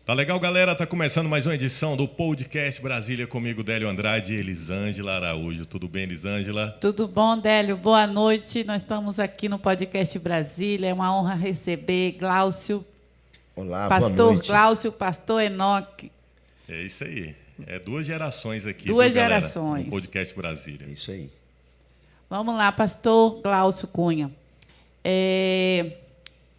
Tá legal, galera? Tá começando mais uma edição do Podcast Brasília comigo, Délio Andrade e Elisângela Araújo. Tudo bem, Elisângela? Tudo bom, Délio? Boa noite. Nós estamos aqui no Podcast Brasília. É uma honra receber Glaucio. Olá, Pastor boa noite. Glaucio, Pastor Enoque. É isso aí. É duas gerações aqui, Duas viu, galera? gerações. No Podcast Brasília. É isso aí. Vamos lá, Pastor Glaucio Cunha.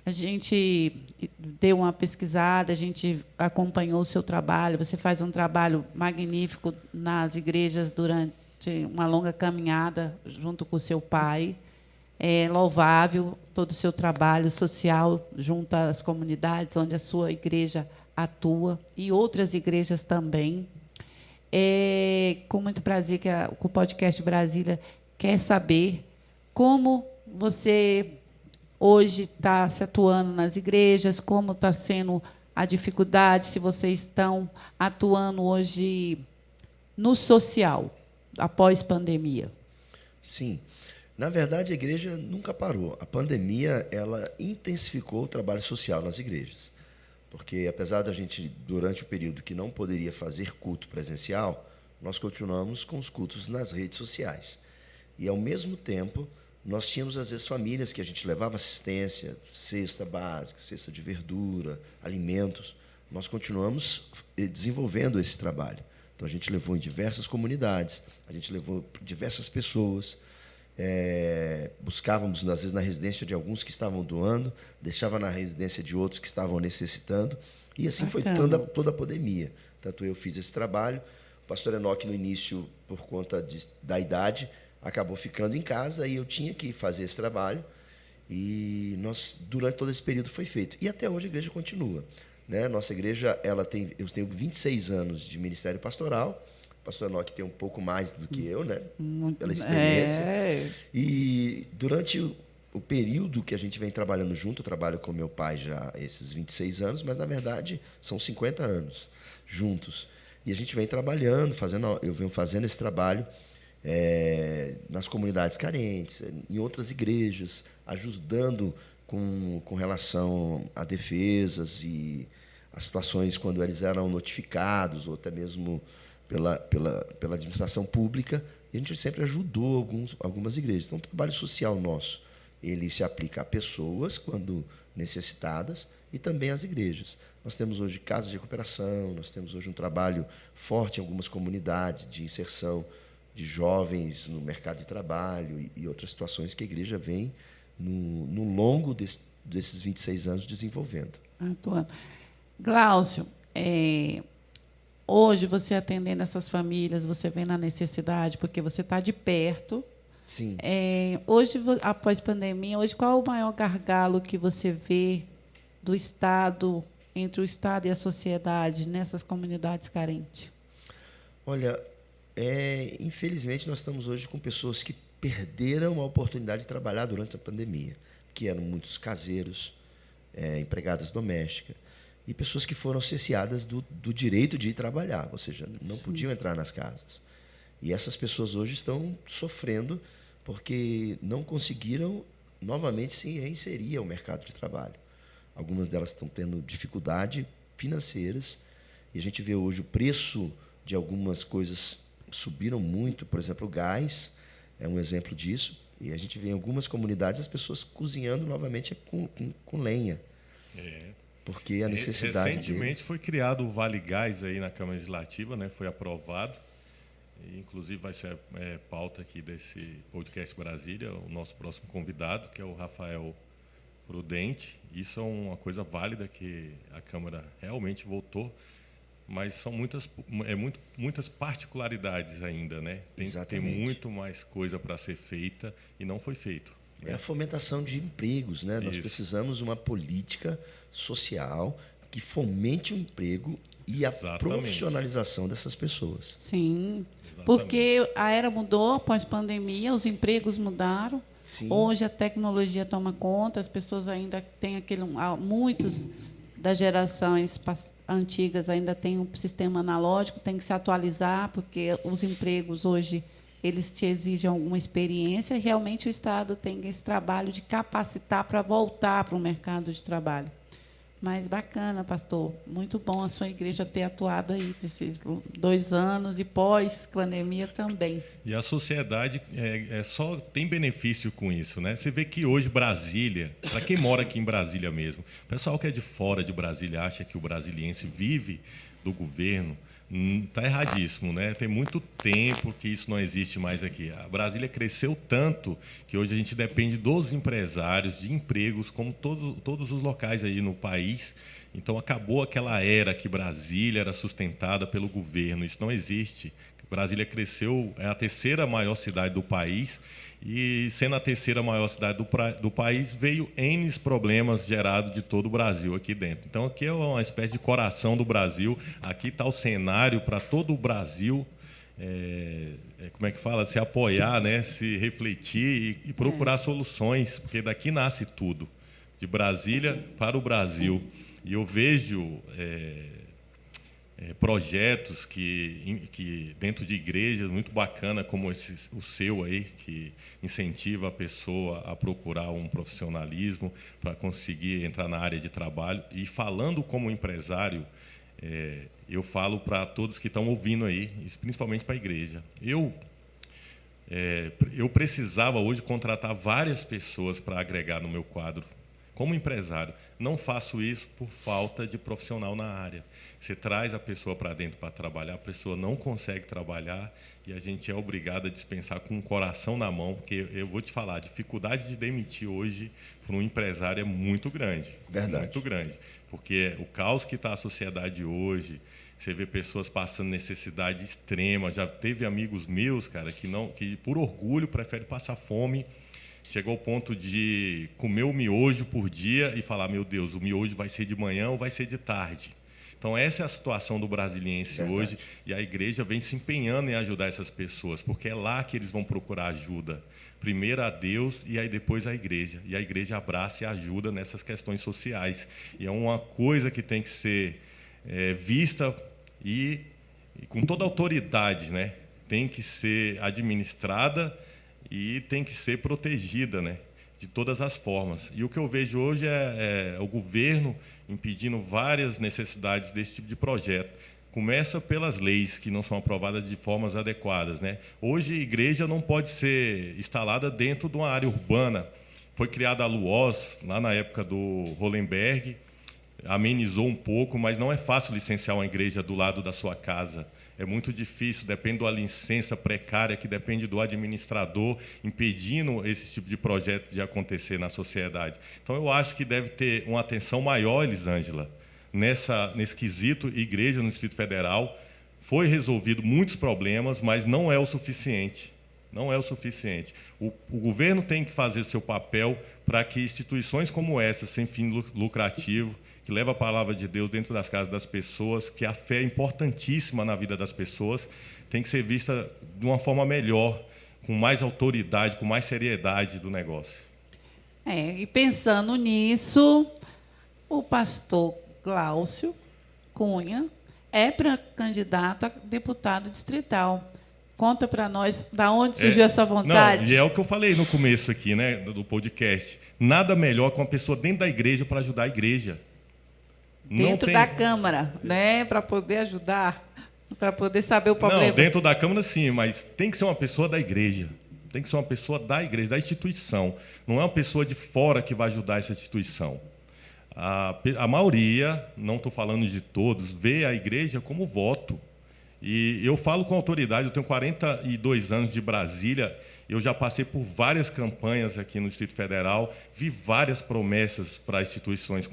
A gente deu uma pesquisada, a gente acompanhou o seu trabalho. Você faz um trabalho magnífico nas igrejas durante uma longa caminhada junto com o seu pai. É louvável todo o seu trabalho social junto às comunidades onde a sua igreja atua e outras igrejas também. É com muito prazer que o Podcast Brasília quer saber como você hoje está se atuando nas igrejas, como está sendo a dificuldade, se vocês estão atuando hoje no social, após pandemia. Sim. Na verdade, a igreja nunca parou. A pandemia, ela intensificou o trabalho social nas igrejas. Porque, apesar da gente, durante o período que não poderia fazer culto presencial, nós continuamos com os cultos nas redes sociais. E, ao mesmo tempo, nós tínhamos, às vezes, famílias que a gente levava assistência, cesta básica, cesta de verdura, alimentos. Nós continuamos desenvolvendo esse trabalho. Então, a gente levou em diversas comunidades, a gente levou diversas pessoas, buscávamos, às vezes, na residência de alguns que estavam doando, deixava na residência de outros que estavam necessitando, e assim foi toda a pandemia. Tanto eu fiz esse trabalho, o pastor Enoque, no início, por conta da idade, acabou ficando em casa e eu tinha que fazer esse trabalho. E durante todo esse período foi feito. E até hoje a igreja continua. Né? Nossa igreja, eu tenho 26 anos de ministério pastoral. O pastor Enoque tem um pouco mais do que eu, né? Pela experiência. E durante o período que a gente vem trabalhando junto, eu trabalho com meu pai já esses 26 anos, mas, na verdade, são 50 anos juntos. E a gente vem trabalhando, eu venho fazendo esse trabalho nas comunidades carentes, em outras igrejas, ajudando com relação a defesas e as situações quando eles eram notificados, ou até mesmo pela administração pública, e a gente sempre ajudou algumas igrejas. Então, o trabalho social nosso, ele se aplica a pessoas quando necessitadas e também às igrejas. Nós temos hoje casas de recuperação, nós temos hoje um trabalho forte em algumas comunidades de inserção de jovens no mercado de trabalho e outras situações que a igreja vem, no longo desses 26 anos, desenvolvendo. Atuando. Glaucio, hoje você atendendo essas famílias, você vê na necessidade, porque você está de perto. Sim. Hoje, após pandemia, qual é o maior gargalo que você vê do Estado, entre o Estado e a sociedade, nessas comunidades carentes? Olha, infelizmente, nós estamos hoje com pessoas que perderam a oportunidade de trabalhar durante a pandemia, que eram muitos caseiros, empregadas domésticas, e pessoas que foram cerceadas do direito de ir trabalhar, ou seja, não podiam entrar nas casas. E essas pessoas hoje estão sofrendo porque não conseguiram novamente se reinserir ao mercado de trabalho. Algumas delas estão tendo dificuldade financeiras, e a gente vê hoje o preço de algumas coisas subiram muito, por exemplo, o gás é um exemplo disso, e a gente vê em algumas comunidades as pessoas cozinhando novamente com lenha, porque a necessidade recentemente foi criado o Vale Gás aí na Câmara Legislativa, né? Foi aprovado, e inclusive vai ser pauta aqui desse Podcast Brasília, o nosso próximo convidado, que é o Rafael Prudente. Isso é uma coisa válida que a Câmara realmente votou, mas são muitas particularidades ainda, né? Tem muito mais coisa para ser feita e não foi feito. É a fomentação de empregos, né? Nós precisamos de uma política social que fomente o emprego e a profissionalização dessas pessoas. Sim, porque a era mudou após pandemia, os empregos mudaram. Sim. Hoje a tecnologia toma conta, as pessoas ainda têm muitos das gerações antigas ainda têm um sistema analógico, tem que se atualizar, porque os empregos hoje eles te exigem alguma experiência, e realmente o Estado tem esse trabalho de capacitar para voltar para o mercado de trabalho. Mas bacana, pastor. Muito bom a sua igreja ter atuado aí nesses 2 anos e pós-pandemia também. E a sociedade só tem benefício com isso, né? Você vê que hoje Brasília, para quem mora aqui em Brasília mesmo, o pessoal que é de fora de Brasília acha que o brasiliense vive do governo. Está erradíssimo, né? Tem muito tempo que isso não existe mais aqui. A Brasília cresceu tanto que hoje a gente depende dos empresários, de empregos, como todos os locais aí no país. Então, acabou aquela era que Brasília era sustentada pelo governo. Isso não existe. Brasília cresceu, é a 3ª maior cidade do país, e sendo a 3ª maior cidade do país, veio N problemas gerados de todo o Brasil aqui dentro. Então, aqui é uma espécie de coração do Brasil. Aqui está o cenário para todo o Brasil, como é que fala? Se apoiar, né? Se refletir e procurar soluções, porque daqui nasce tudo, de Brasília para o Brasil. E eu vejo projetos que dentro de igrejas muito bacana, como o seu aí, que incentiva a pessoa a procurar um profissionalismo para conseguir entrar na área de trabalho. E falando como empresário, eu falo para todos que estão ouvindo aí, principalmente para a igreja. Eu precisava hoje contratar várias pessoas para agregar no meu quadro como empresário. Não faço isso por falta de profissional na área. Você traz a pessoa para dentro para trabalhar, a pessoa não consegue trabalhar e a gente é obrigado a dispensar com o coração na mão, porque eu vou te falar, a dificuldade de demitir hoje para um empresário é muito grande. Verdade. Muito grande. Porque o caos que está a sociedade hoje, você vê pessoas passando necessidade extrema. Já teve amigos meus, cara, que por orgulho preferem passar fome. Chegou ao ponto de comer o miojo por dia e falar, meu Deus, o miojo vai ser de manhã ou vai ser de tarde? Então, essa é a situação do brasiliense hoje, e a igreja vem se empenhando em ajudar essas pessoas, porque é lá que eles vão procurar ajuda. Primeiro a Deus e aí depois a igreja. E a igreja abraça e ajuda nessas questões sociais. E é uma coisa que tem que ser vista e com toda a autoridade, né? Tem que ser administrada e tem que ser protegida, né? De todas as formas. E o que eu vejo hoje é o governo impedindo várias necessidades desse tipo de projeto. Começa pelas leis que não são aprovadas de formas adequadas, né? Hoje, a igreja não pode ser instalada dentro de uma área urbana. Foi criada a LUOS, lá na época do Hollenberg, amenizou um pouco, mas não é fácil licenciar uma igreja do lado da sua casa. É muito difícil, depende de uma licença precária que depende do administrador, impedindo esse tipo de projeto de acontecer na sociedade. Então, eu acho que deve ter uma atenção maior, Elisângela, nesse quesito igreja no Distrito Federal. Foi resolvido muitos problemas, mas não é o suficiente. Não é o suficiente. O governo tem que fazer seu papel para que instituições como essa, sem fim lucrativo, que leva a palavra de Deus dentro das casas das pessoas, que a fé é importantíssima na vida das pessoas, tem que ser vista de uma forma melhor, com mais autoridade, com mais seriedade do negócio. E pensando nisso, o pastor Glaucio Cunha é candidato a deputado distrital. Conta para nós da onde surgiu essa vontade. Não, e é o que eu falei no começo aqui, né, do podcast. Nada melhor que uma pessoa dentro da igreja para ajudar a igreja. Dentro da Câmara, né? Para poder ajudar, para poder saber o problema. Não, dentro da Câmara sim, mas tem que ser uma pessoa da igreja. Tem que ser uma pessoa da igreja, da instituição. Não é uma pessoa de fora que vai ajudar essa instituição. A maioria, não estou falando de todos, vê a igreja como voto. E eu falo com autoridade, eu tenho 42 anos de Brasília, eu já passei por várias campanhas aqui no Distrito Federal, vi várias promessas para instituições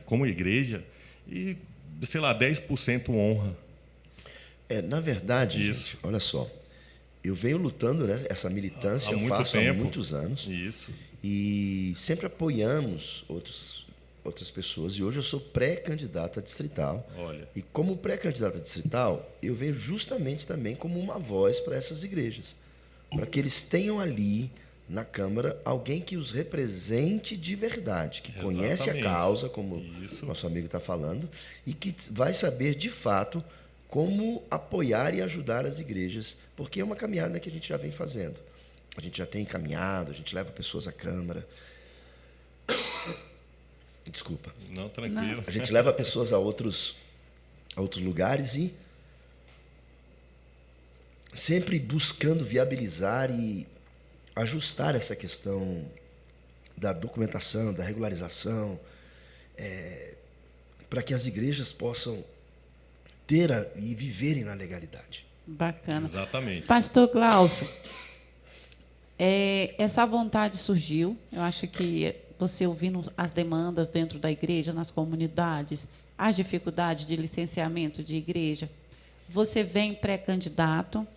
como igreja, e, sei lá, 10% honra. Na verdade, gente, olha só, eu venho lutando, né, essa militância, eu faço há muitos anos. Isso. E sempre apoiamos outras pessoas, e hoje eu sou pré-candidato a distrital. Olha. E como pré-candidato a distrital, eu venho justamente também como uma voz para essas igrejas, para que eles tenham ali na Câmara alguém que os represente de verdade, que conhece a causa, como o nosso amigo está falando, e que vai saber, de fato, como apoiar e ajudar as igrejas, porque é uma caminhada que a gente já vem fazendo. A gente já tem caminhado, a gente leva pessoas à Câmara. Desculpa. Não, tranquilo. A gente leva pessoas a outros lugares e sempre buscando viabilizar e ajustar essa questão da documentação, da regularização, para que as igrejas possam ter e viverem na legalidade. Bacana. Exatamente. Pastor Glaucio, essa vontade surgiu, eu acho que você ouvindo as demandas dentro da igreja, nas comunidades, as dificuldades de licenciamento de igreja, você vem pré-candidato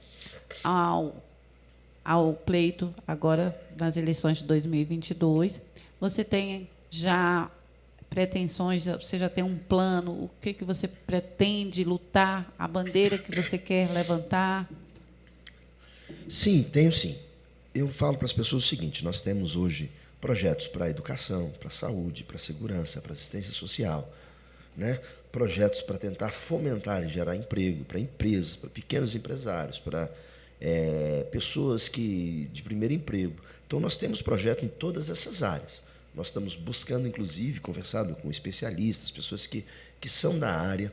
ao pleito agora nas eleições de 2022. Você tem já pretensões, você já tem um plano, o que você pretende lutar, a bandeira que você quer levantar? Sim, tenho sim. Eu falo para as pessoas o seguinte: nós temos hoje projetos para a educação, para a saúde, para a segurança, para a assistência social, né? Projetos para tentar fomentar e gerar emprego para empresas, para pequenos empresários, para pessoas de primeiro emprego. Então, nós temos projeto em todas essas áreas. Nós estamos buscando, inclusive, conversado com especialistas, pessoas que são da área,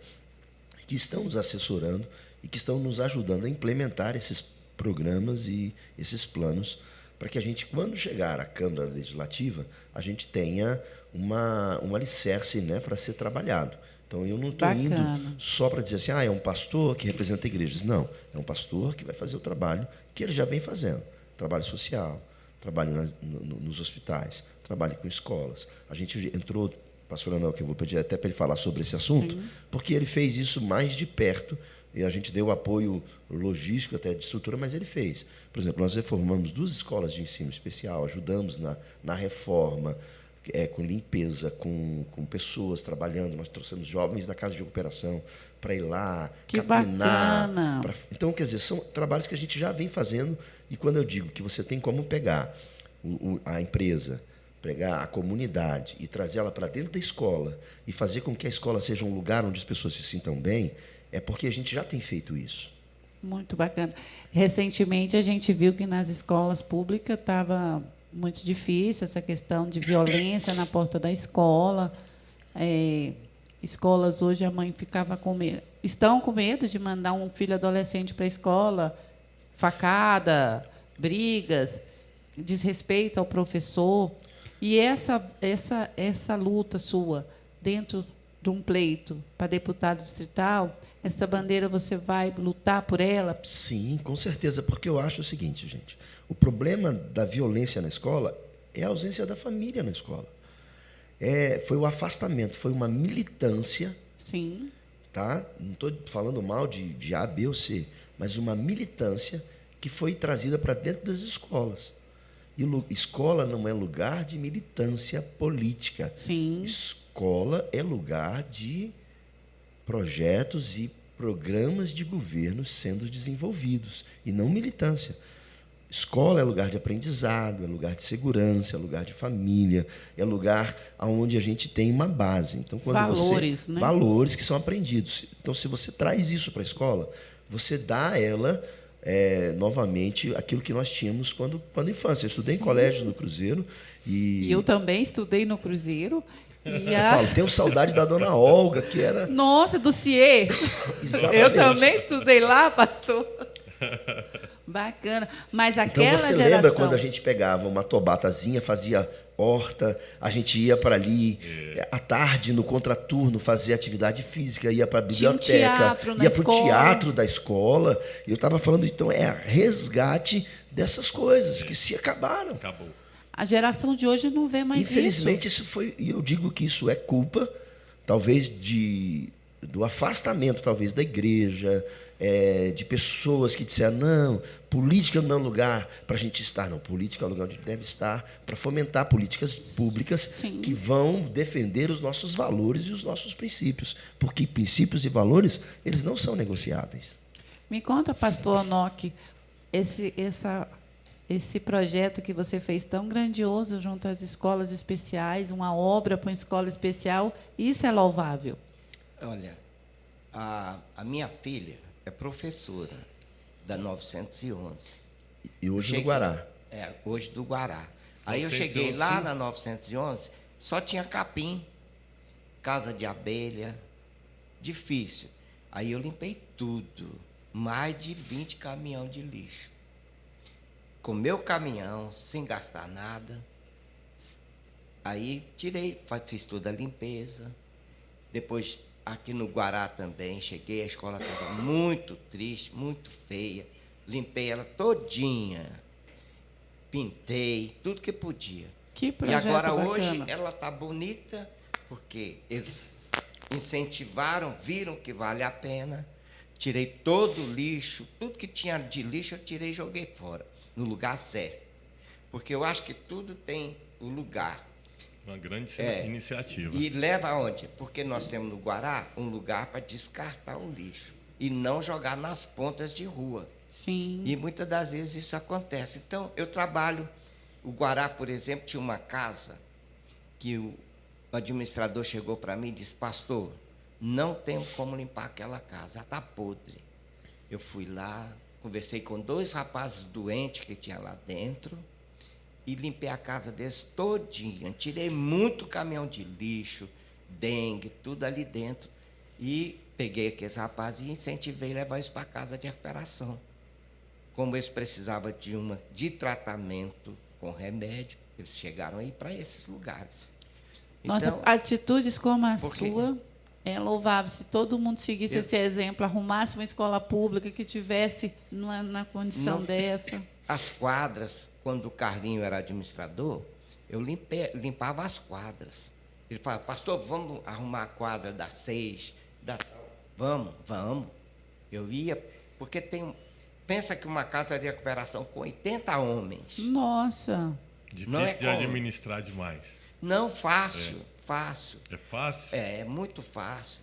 que estão nos assessorando e que estão nos ajudando a implementar esses programas e esses planos, para que a gente, quando chegar à Câmara Legislativa, a gente tenha um alicerce, né, para ser trabalhado. Então, eu não estou indo só para dizer assim, é um pastor que representa igrejas. Não, é um pastor que vai fazer o trabalho que ele já vem fazendo. Trabalho social, trabalho nos hospitais, trabalho com escolas. A gente entrou, pastor Anel, que eu vou pedir até para ele falar sobre esse assunto, porque ele fez isso mais de perto, e a gente deu apoio logístico, até de estrutura, mas ele fez. Por exemplo, nós reformamos 2 escolas de ensino especial, ajudamos na reforma, com limpeza, com pessoas trabalhando. Nós trouxemos jovens da Casa de Recuperação para ir lá, que capinar. Bacana! Então, quer dizer, são trabalhos que a gente já vem fazendo, e quando eu digo que você tem como pegar a empresa, pegar a comunidade e trazê-la para dentro da escola e fazer com que a escola seja um lugar onde as pessoas se sintam bem, é porque a gente já tem feito isso. Muito bacana. Recentemente, a gente viu que nas escolas públicas estava muito difícil essa questão de violência na porta da escola. Escolas hoje, a mãe ficava com medo. Estão com medo de mandar um filho adolescente para a escola, facada, brigas, desrespeito ao professor. E essa luta sua dentro de um pleito para deputado distrital, essa bandeira você vai lutar por ela? Sim, com certeza, porque eu acho o seguinte, gente: o problema da violência na escola é a ausência da família na escola. Foi o afastamento, foi uma militância. Sim. Tá? Não estou falando mal de A, B ou C, mas uma militância que foi trazida para dentro das escolas. E escola não é lugar de militância política. Sim. Escola é lugar de projetos e programas de governo sendo desenvolvidos, e não militância. Escola é lugar de aprendizado, é lugar de segurança, é lugar de família, é lugar onde a gente tem uma base. Então, quando valores, né? Valores que são aprendidos. Então, se você traz isso para a escola, você dá a ela novamente aquilo que nós tínhamos quando infância. Eu estudei em colégios no Cruzeiro. E eu também estudei no Cruzeiro. Tenho saudade da dona Olga, que era... Nossa, do CIE. Eu também estudei lá, pastor. Bacana. Mas aquela então, você geração... lembra quando a gente pegava uma tobatazinha, fazia horta, a gente ia para ali, à tarde, no contraturno, fazer atividade física, ia para a biblioteca, ia para o teatro da escola. Eu estava falando, então, resgate dessas coisas que se acabaram. Acabou. A geração de hoje não vê mais Infelizmente, isso foi... E eu digo que isso é culpa, talvez, do afastamento, talvez, da igreja, de pessoas que disseram, não, política não é um lugar para a gente estar. Não, política é um lugar onde a gente deve estar para fomentar políticas públicas que vão defender os nossos valores e os nossos princípios. Porque princípios e valores, eles não são negociáveis. Me conta, pastor Enoque, esse projeto que você fez tão grandioso junto às escolas especiais, uma obra para uma escola especial, isso é louvável. Olha, a minha filha é professora da 911. E hoje do Guará. Hoje do Guará. Aí eu cheguei lá na 911, só tinha capim casa de abelha, difícil. Aí eu limpei tudo, mais de 20 caminhões de lixo. Com meu caminhão, sem gastar nada. Aí tirei, fiz toda a limpeza. Depois, aqui no Guará também, cheguei, a escola estava muito triste, muito feia. Limpei ela todinha. Pintei, tudo que podia. Que projeto e agora bacana. hoje ela está bonita, porque eles incentivaram, viram que vale a pena. Tirei todo o lixo, tudo que tinha de lixo eu tirei e joguei fora, no lugar certo. Porque eu acho que tudo tem o lugar. Uma grande iniciativa. E leva aonde? Porque nós temos no Guará um lugar para descartar o lixo e não jogar nas pontas de rua. Sim. E muitas das vezes isso acontece. Então, eu trabalho. O Guará, por exemplo, tinha uma casa que o administrador chegou para mim e disse: pastor, não tenho como limpar aquela casa, ela está podre. Eu fui lá, conversei com 2 rapazes doentes que tinha lá dentro e limpei a casa deles todinha. Tirei muito caminhão de lixo, dengue, tudo ali dentro. E peguei aqueles rapazes e incentivei a levar isso para a casa de recuperação. Como eles precisavam de tratamento com remédio, eles chegaram aí para esses lugares. Nossa, Então, atitudes como a por quê? sua é louvável. Se todo mundo seguisse Eu- esse exemplo, arrumasse uma escola pública que tivesse na condição Não- dessa. As quadras, quando o Carlinho era administrador, eu limpava as quadras. Ele falava: pastor, vamos arrumar a quadra das 6, da tal. Vamos. Eu ia, porque pensa que uma casa de recuperação com 80 homens. Nossa. Difícil não é de como. administrar demais. Não, fácil. É fácil? É muito fácil.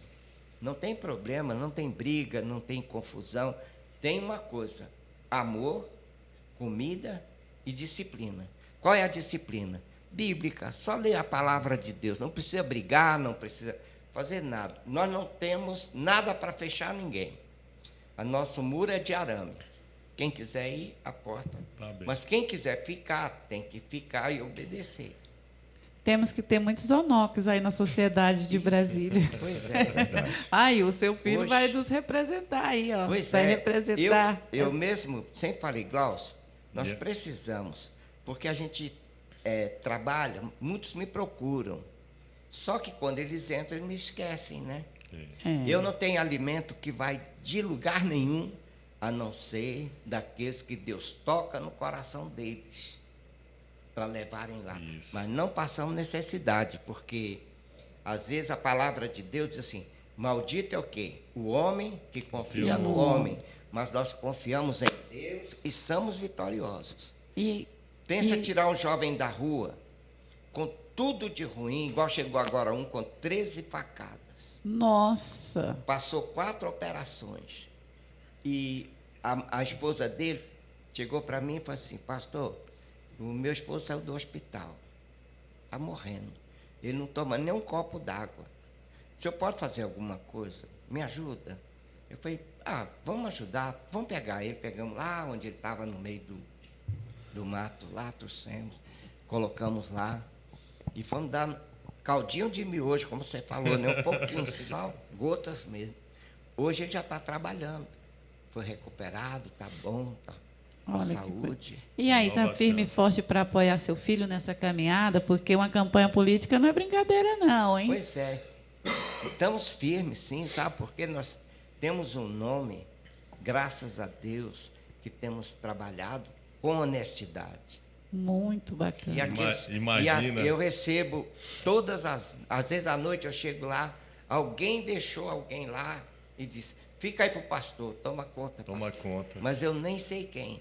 Não tem problema, não tem briga, não tem confusão. Tem uma coisa: amor, comida e disciplina. Qual é a disciplina? Bíblica. Só ler a palavra de Deus. Não precisa brigar, não precisa fazer nada. Nós não temos nada para fechar ninguém. O nosso muro é de arame. Quem quiser ir, a porta. Tá bem. Mas quem quiser ficar, tem que ficar e obedecer. Temos que ter muitos onoques aí na sociedade de Brasília. Pois é. Aí, o seu filho Hoje- vai nos representar aí, ó. Pois vai é. representar. Eu mesmo sempre falei: Glaucio, nós Yeah. precisamos, porque a gente trabalha, muitos me procuram. Só que quando eles entram, eles me esquecem, né? É. Eu não tenho alimento que vai de lugar nenhum, a não ser daqueles que Deus toca no coração deles, para levarem lá. Isso. Mas não passamos necessidade, porque às vezes a palavra de Deus diz assim: maldito é o quê? O homem que confia no homem. Mas nós confiamos em Deus e somos vitoriosos. E Pensa tirar um jovem da rua com tudo de ruim, igual chegou agora um com 13 facadas. nossa, Passou 4 operações. E a esposa dele chegou para mim e falou assim: pastor, o meu esposo saiu do hospital. Está morrendo. Ele não toma nem um copo d'água. O senhor pode fazer alguma coisa? Me ajuda? Eu falei: vamos ajudar, vamos pegar ele. Pegamos lá onde ele estava, no meio do mato, lá trouxemos, colocamos lá e fomos dar caldinho de miojo, como você falou, né? Um pouquinho só, gotas mesmo. Hoje ele já está trabalhando, foi recuperado, está bom, está com Olha que saúde. E aí, tá Nova firme e chance. forte para apoiar seu filho nessa caminhada? Porque uma campanha política não é brincadeira, não, hein? Pois é, estamos firmes, sim, sabe? Porque nós temos um nome, graças a Deus, que temos trabalhado com honestidade. Muito E bacana. Imagina. eu recebo todas às vezes à noite eu chego lá, alguém deixou alguém lá e disse: fica aí pro pastor, toma conta. Toma pastor." conta. Mas eu nem sei quem.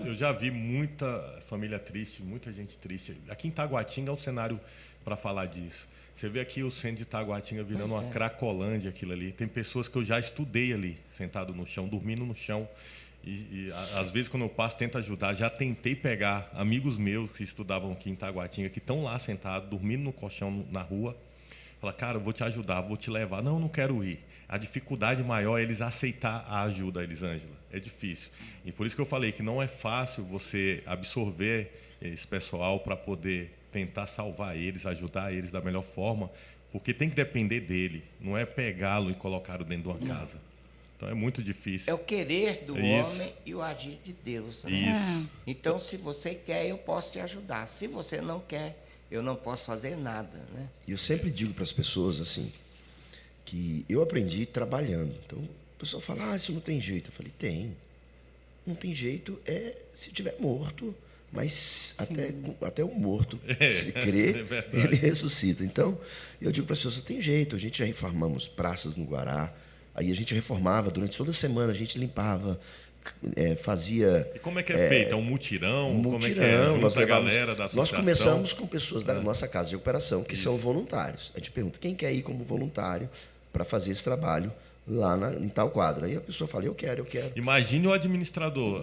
Eu já vi muita família triste, muita gente triste. Aqui em Taguatinga é um cenário para falar disso. Você vê aqui o centro de Taguatinga virando Pois uma é. cracolândia, aquilo ali. Tem pessoas que eu já estudei ali, sentado no chão, dormindo no chão. Às vezes, quando eu passo, tento ajudar. Já tentei pegar amigos meus que estudavam aqui em Taguatinga, que estão lá sentados, dormindo no colchão na rua. Fala: cara, eu vou te ajudar, vou te levar. Não, não quero ir. A dificuldade maior é eles aceitar a ajuda, Elisângela. É difícil. E por isso que eu falei que não é fácil você absorver esse pessoal para poder tentar salvar eles, ajudar eles da melhor forma, porque tem que depender dele, não é pegá-lo e colocá-lo dentro de uma casa. Então é muito difícil. É o querer do homem e o agir de Deus. Né? Isso. Então, se você quer, eu posso te ajudar. Se você não quer, eu não posso fazer nada. Né? Eu sempre digo para as pessoas assim, que eu aprendi trabalhando. Então, o pessoal fala, isso não tem jeito. Eu falei, tem. Não tem jeito se tiver morto, mas até o morto, se crer, ele ressuscita. Então, eu digo para as pessoas, tem jeito. A gente já reformamos praças no Guará, aí a gente reformava, durante toda a semana a gente limpava, fazia... E como é que é feito? É um mutirão? Um como é que mutirão, é? Junta a galera da associação? Nós começamos com pessoas da nossa casa de recuperação, que são voluntários. A gente pergunta, quem quer ir como voluntário para fazer esse trabalho lá em tal quadra? Aí a pessoa fala, eu quero. Imagine o administrador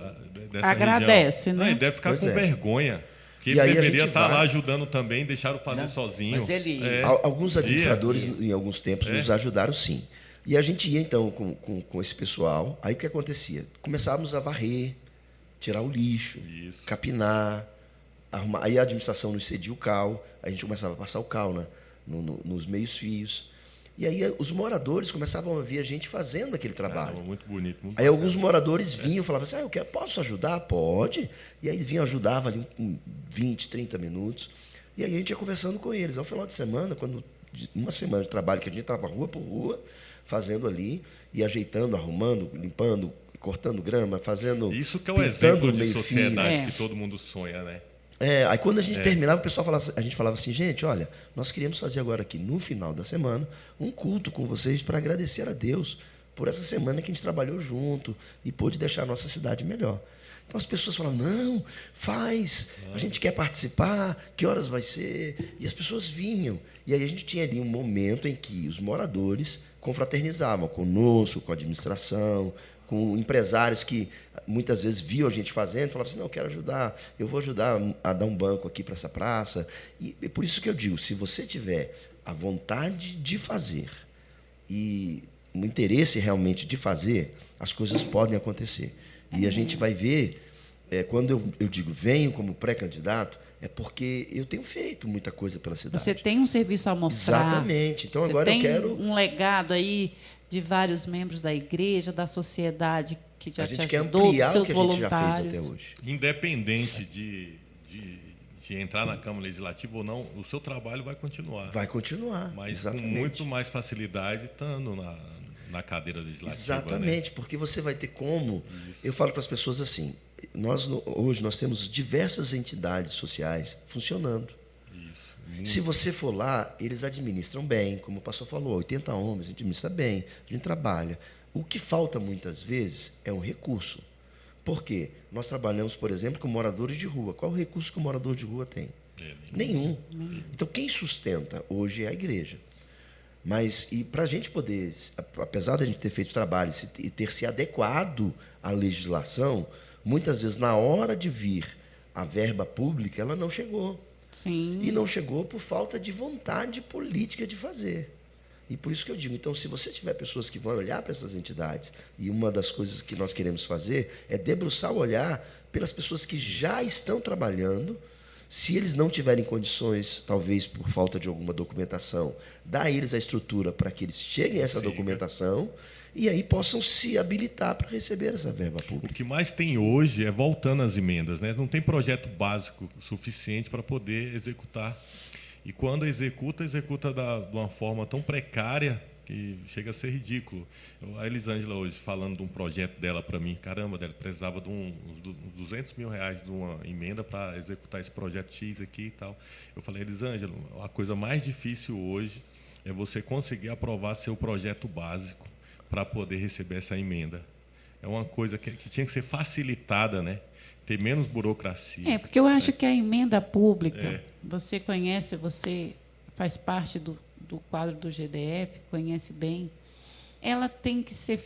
dessa agradece, região. né? Não, ele deve ficar com vergonha. Que E ele aí deveria estar lá ajudando também, deixaram fazer sozinho. Mas ele... Alguns administradores, em alguns tempos, nos ajudaram, sim. E a gente ia, então, com esse pessoal. Aí o que acontecia? Começávamos a varrer, tirar o lixo, capinar, arrumar. Aí a administração nos cedia o cal, a gente começava a passar o cal nos meios-fios. E aí os moradores começavam a ver a gente fazendo aquele trabalho. Muito bonito. Muito aí bacana. Alguns moradores vinham e falavam assim, posso ajudar? Pode. E aí vinham, ajudavam ali em 20, 30 minutos. E aí a gente ia conversando com eles. Ao final de semana, uma semana de trabalho que a gente estava rua por rua, fazendo ali, e ajeitando, arrumando, limpando, cortando grama, fazendo... Isso que é o exemplo de sociedade que todo mundo sonha, né? Aí quando a gente terminava, o pessoal a gente falava assim, gente, olha, nós queríamos fazer agora aqui, no final da semana, um culto com vocês para agradecer a Deus por essa semana que a gente trabalhou junto e pôde deixar a nossa cidade melhor. Então as pessoas falavam, não, faz, a gente quer participar, que horas vai ser? E as pessoas vinham. E aí a gente tinha ali um momento em que os moradores confraternizavam conosco, com a administração, com empresários que muitas vezes viam a gente fazendo, falavam assim, não, eu quero ajudar, eu vou ajudar a dar um banco aqui para essa praça. E por isso que eu digo, se você tiver a vontade de fazer e um interesse realmente de fazer, as coisas podem acontecer. E a gente vai ver, quando eu digo venho como pré-candidato, é porque eu tenho feito muita coisa pela cidade. Você tem um serviço a mostrar. Exatamente. Então, você agora tem eu quero... um legado aí de vários membros da igreja, da sociedade que já te ajudou, a gente quer ampliar seus o que a gente já fez voluntários. até hoje. Independente de entrar na Câmara Legislativa ou não, o seu trabalho vai continuar. Vai continuar, mas exatamente. com muito mais facilidade estando na cadeira legislativa. Exatamente, né? Porque você vai ter como... Eu falo para as pessoas assim, hoje nós temos diversas entidades sociais funcionando. Se você for lá, eles administram bem, como o pastor falou, 80 homens, a gente administra bem, a gente trabalha. O que falta muitas vezes é um recurso. Por quê? Nós trabalhamos, por exemplo, com moradores de rua. Qual o recurso que o morador de rua tem? Nenhum. Então, quem sustenta hoje é a igreja. Mas, e para a gente poder, apesar de a gente ter feito trabalho e ter se adequado à legislação, muitas vezes, na hora de vir a verba pública, ela não chegou. Sim. E não chegou por falta de vontade política de fazer. E por isso que eu digo, então, se você tiver pessoas que vão olhar para essas entidades, e uma das coisas que nós queremos fazer é debruçar o olhar pelas pessoas que já estão trabalhando, se eles não tiverem condições, talvez por falta de alguma documentação, dar a eles a estrutura para que eles cheguem a essa documentação e aí possam se habilitar para receber essa verba pública. O que mais tem hoje é voltando às emendas, né? Não tem projeto básico suficiente para poder executar. E quando executa de uma forma tão precária que chega a ser ridículo. A Elisângela hoje falando de um projeto dela para mim, caramba, ela precisava de uns 200 mil reais de uma emenda para executar esse projeto X aqui e tal. Eu falei, Elisângela, a coisa mais difícil hoje é você conseguir aprovar seu projeto básico para poder receber essa emenda. É uma coisa que tinha que ser facilitada, né? Ter menos burocracia. Porque eu acho que a emenda pública, você conhece, você faz parte do quadro do GDF, conhece bem, ela tem que ser,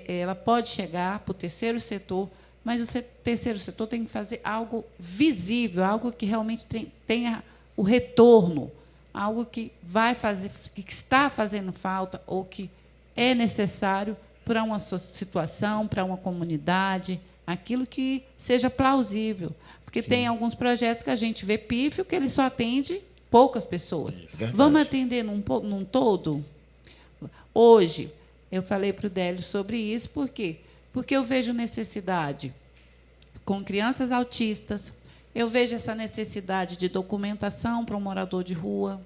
ela pode chegar para o terceiro setor, mas o terceiro setor tem que fazer algo visível, algo que realmente tenha o retorno, algo que vai fazer, que está fazendo falta ou que é necessário para uma situação, para uma comunidade. aquilo que seja plausível. Porque tem alguns projetos que a gente vê pífio que ele só atende poucas pessoas. Vamos atender num todo? Hoje, eu falei para o Délio sobre isso, por quê? Porque eu vejo necessidade com crianças autistas, eu vejo essa necessidade de documentação para um morador de rua,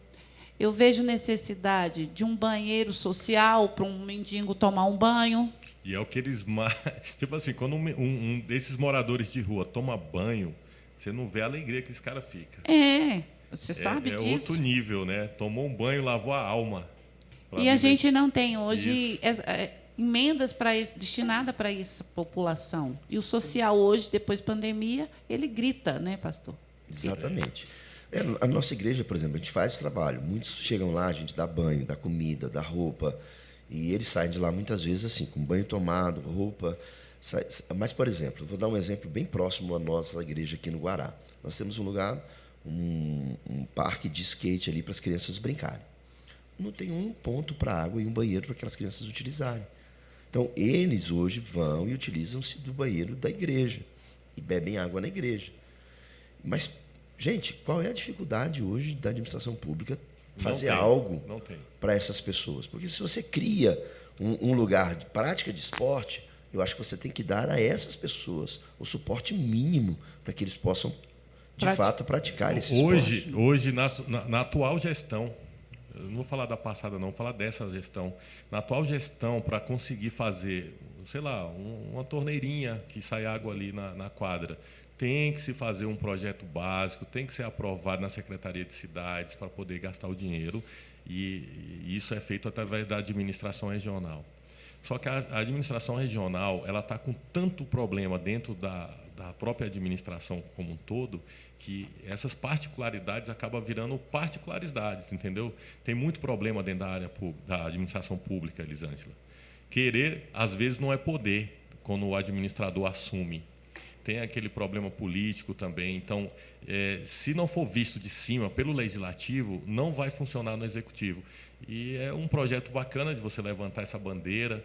eu vejo necessidade de um banheiro social para um mendigo tomar um banho. E é o que eles... Tipo assim, quando um desses moradores de rua toma banho, você não vê a alegria que esse cara fica. Você sabe disso. É outro nível, né? Tomou um banho, lavou a alma. E a gente não tem hoje emendas destinadas para essa população. E o social hoje, depois da pandemia, ele grita, né, pastor? Exatamente. A nossa igreja, por exemplo, a gente faz esse trabalho. Muitos chegam lá, a gente dá banho, dá comida, dá roupa. E eles saem de lá muitas vezes assim, com banho tomado, roupa. Mas, por exemplo, vou dar um exemplo bem próximo à nossa igreja aqui no Guará. Nós temos um lugar, um parque de skate ali para as crianças brincarem. Não tem um ponto para água e um banheiro para aquelas crianças utilizarem. Então, eles hoje vão e utilizam-se do banheiro da igreja e bebem água na igreja. Mas, gente, qual é a dificuldade hoje da administração pública fazer algo para essas pessoas? Porque se você cria um lugar de prática de esporte, eu acho que você tem que dar a essas pessoas o suporte mínimo para que eles possam, de fato, praticar esse esporte. Hoje na atual gestão, eu não vou falar da passada, não, vou falar dessa gestão. Na atual gestão, para conseguir fazer, sei lá, uma torneirinha que sai água ali na quadra, tem que se fazer um projeto básico, tem que ser aprovado na Secretaria de Cidades para poder gastar o dinheiro, e isso é feito através da administração regional. Só que a administração regional ela está com tanto problema dentro da própria administração como um todo, que essas particularidades acabam virando particularidades, entendeu? Tem muito problema dentro da área da administração pública, Elisângela. Querer, às vezes, não é poder, quando o administrador assume. Tem aquele problema político também. Então, se não for visto de cima pelo legislativo, não vai funcionar no executivo. E é um projeto bacana de você levantar essa bandeira.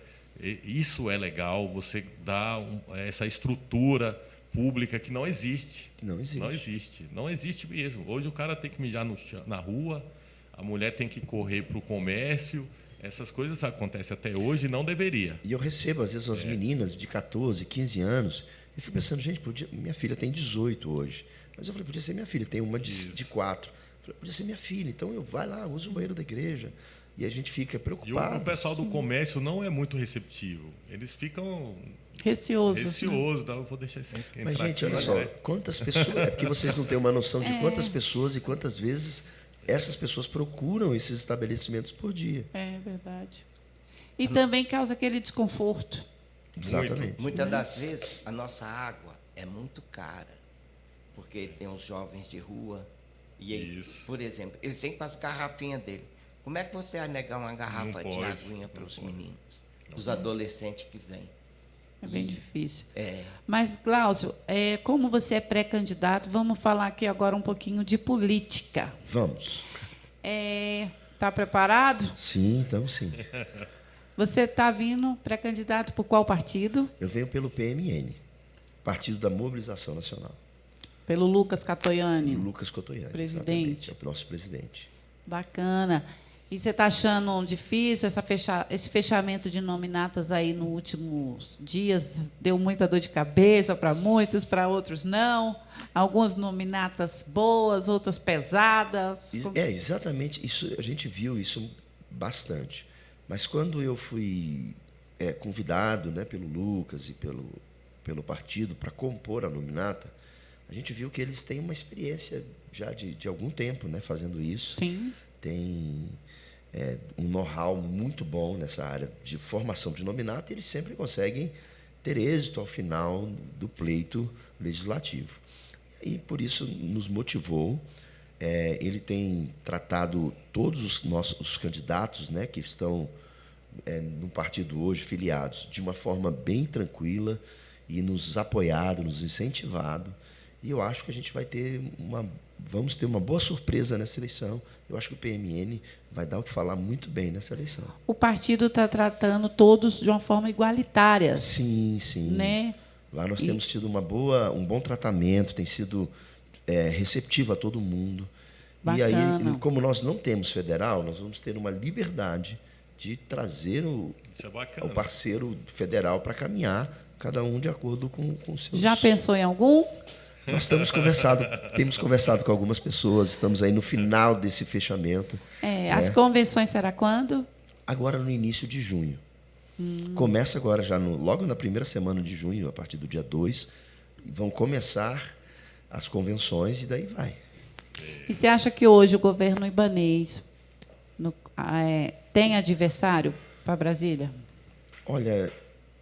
Isso é legal, você dá essa estrutura pública que não existe. Não existe mesmo. Hoje o cara tem que mijar na rua, a mulher tem que correr para o comércio. Essas coisas acontecem até hoje e não deveria. E eu recebo, às vezes, umas meninas de 14, 15 anos, e fico pensando, gente, minha filha tem 18 hoje. Mas eu falei, podia ser minha filha, tem uma de 4. Eu falei, podia ser minha filha, então vai lá, usa o banheiro da igreja. E a gente fica preocupado. E o pessoal do comércio não é muito receptivo. Eles ficam receosos. Não, eu vou deixar isso entrar. Mas, gente, olha só, quantas pessoas... É porque vocês não têm uma noção de quantas pessoas e quantas vezes essas pessoas procuram esses estabelecimentos por dia. É verdade. E também causa aquele desconforto. Exatamente. Muitas das vezes, a nossa água é muito cara, porque tem os jovens de rua. E aí, por exemplo, eles vêm com as garrafinhas dele. Como é que você vai negar uma garrafa de aguinha para os meninos, os adolescentes que vêm? É bem difícil. É. Mas, Glaucio, como você é pré-candidato, vamos falar aqui agora um pouquinho de política. Vamos. Está preparado? Sim, então sim. Você está vindo pré-candidato por qual partido? Eu venho pelo PMN, Partido da Mobilização Nacional. Pelo Lucas Catoiani. Lucas Catoiani, presidente. É o nosso presidente. Bacana. E você está achando difícil esse fechamento de nominatas aí nos últimos dias? Deu muita dor de cabeça para muitos, para outros não. Algumas nominatas boas, outras pesadas. Exatamente. Isso, a gente viu isso bastante. Mas quando eu fui convidado, né, pelo Lucas e pelo partido para compor a nominata, a gente viu que eles têm uma experiência já de algum tempo, né, fazendo isso. Sim. Tem um know-how muito bom nessa área de formação de nominato, e eles sempre conseguem ter êxito ao final do pleito legislativo. E por isso nos motivou. Ele tem tratado todos os candidatos, né, que estão no partido hoje, filiados, de uma forma bem tranquila, e nos apoiado, nos incentivado. E eu acho que a gente vamos ter uma boa surpresa nessa eleição. Eu acho que o PMN vai dar o que falar muito bem nessa eleição. O partido está tratando todos de uma forma igualitária. Sim, sim. Né? Lá nós temos tido um bom tratamento, tem sido receptivo a todo mundo. Bacana. E aí, como nós não temos federal, nós vamos ter uma liberdade de trazer o parceiro federal para caminhar, cada um de acordo com os seus... Já pensou em algum? Nós temos conversado com algumas pessoas, estamos aí no final desse fechamento. As convenções será quando? Agora no início de junho. Começa agora, já logo na primeira semana de junho, a partir do dia 2, vão começar as convenções e daí vai. E você acha que hoje o governo ibanês tem adversário para Brasília? Olha,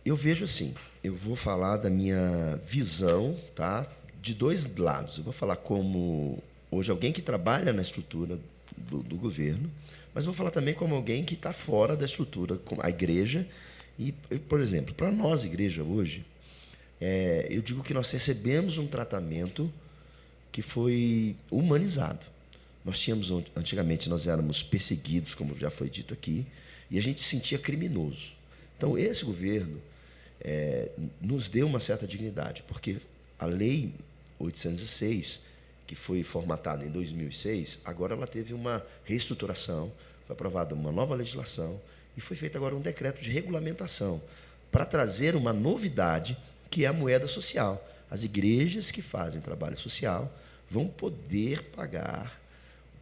eu vejo assim, eu vou falar da minha visão, tá? De dois lados. Eu vou falar como hoje alguém que trabalha na estrutura do governo, mas vou falar também como alguém que está fora da estrutura, como a igreja. E, por exemplo, para nós, igreja, hoje, eu digo que nós recebemos um tratamento que foi humanizado. Antigamente, nós éramos perseguidos, como já foi dito aqui, e a gente se sentia criminoso. Então, esse governo nos deu uma certa dignidade, porque a Lei 806, que foi formatada em 2006, agora ela teve uma reestruturação, foi aprovada uma nova legislação e foi feito agora um decreto de regulamentação para trazer uma novidade, que é a moeda social. As igrejas que fazem trabalho social vão poder pagar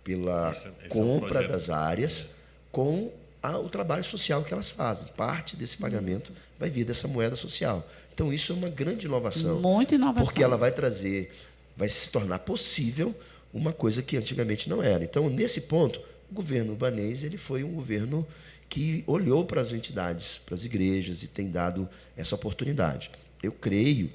pela compra das áreas com o trabalho social que elas fazem. Parte desse pagamento vai vir dessa moeda social. Então, isso é uma grande inovação. Muita inovação. Porque ela vai se tornar possível uma coisa que antigamente não era. Então, nesse ponto, o governo ibanês ele foi um governo que olhou para as entidades, para as igrejas e tem dado essa oportunidade. Eu creio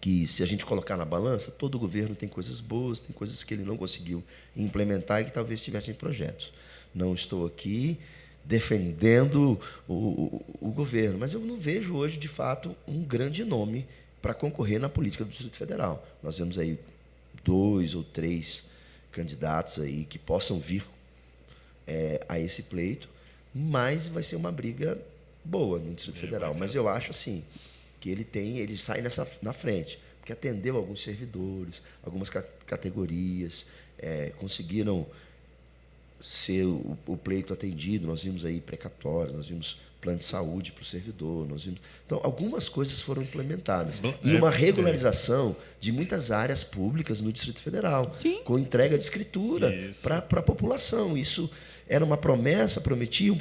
que, se a gente colocar na balança, todo governo tem coisas boas, tem coisas que ele não conseguiu implementar e que talvez tivessem projetos. Não estou aqui defendendo o governo, mas eu não vejo hoje, de fato, um grande nome para concorrer na política do Distrito Federal. Nós vemos aí 2 ou 3 candidatos aí que possam vir a esse pleito, mas vai ser uma briga boa no Distrito Federal. Mas eu acho assim que ele sai na frente, porque atendeu alguns servidores, algumas categorias, conseguiram ser o pleito atendido. Nós vimos aí precatórios, nós vimos plano de saúde para o servidor, então algumas coisas foram implementadas e uma regularização de muitas áreas públicas no Distrito Federal. Sim. Com entrega de escritura para a população. Isso era uma promessa, prometiam,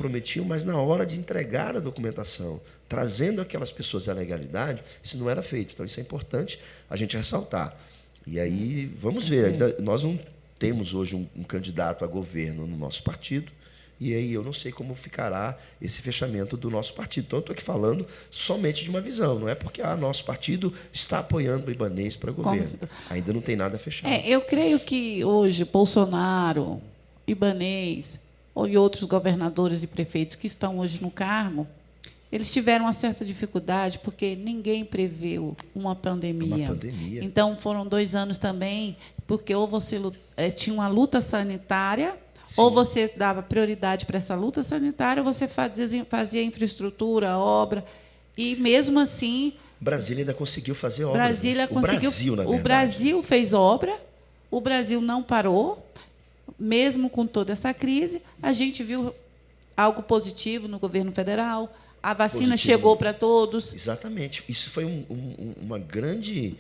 mas na hora de entregar a documentação, trazendo aquelas pessoas à legalidade, isso não era feito. Então, isso é importante a gente ressaltar. E aí, vamos ver. Ainda, nós não temos hoje um candidato a governo no nosso partido, e aí eu não sei como ficará esse fechamento do nosso partido. Então, eu estou aqui falando somente de uma visão, não é porque nosso partido está apoiando o ibanês para governo. Ainda não tem nada fechado. Eu creio que hoje Bolsonaro, ibanês e outros governadores e prefeitos que estão hoje no cargo, eles tiveram uma certa dificuldade porque ninguém preveu uma pandemia. Então, foram 2 anos também, porque ou você tinha uma luta sanitária, sim, ou você dava prioridade para essa luta sanitária, ou você fazia infraestrutura, obra, e mesmo assim... Brasília ainda conseguiu fazer obras. O Brasil fez obra, o Brasil não parou, mesmo com toda essa crise. A gente viu algo positivo no governo federal, a vacina chegou para todos. Exatamente. Isso foi uma grande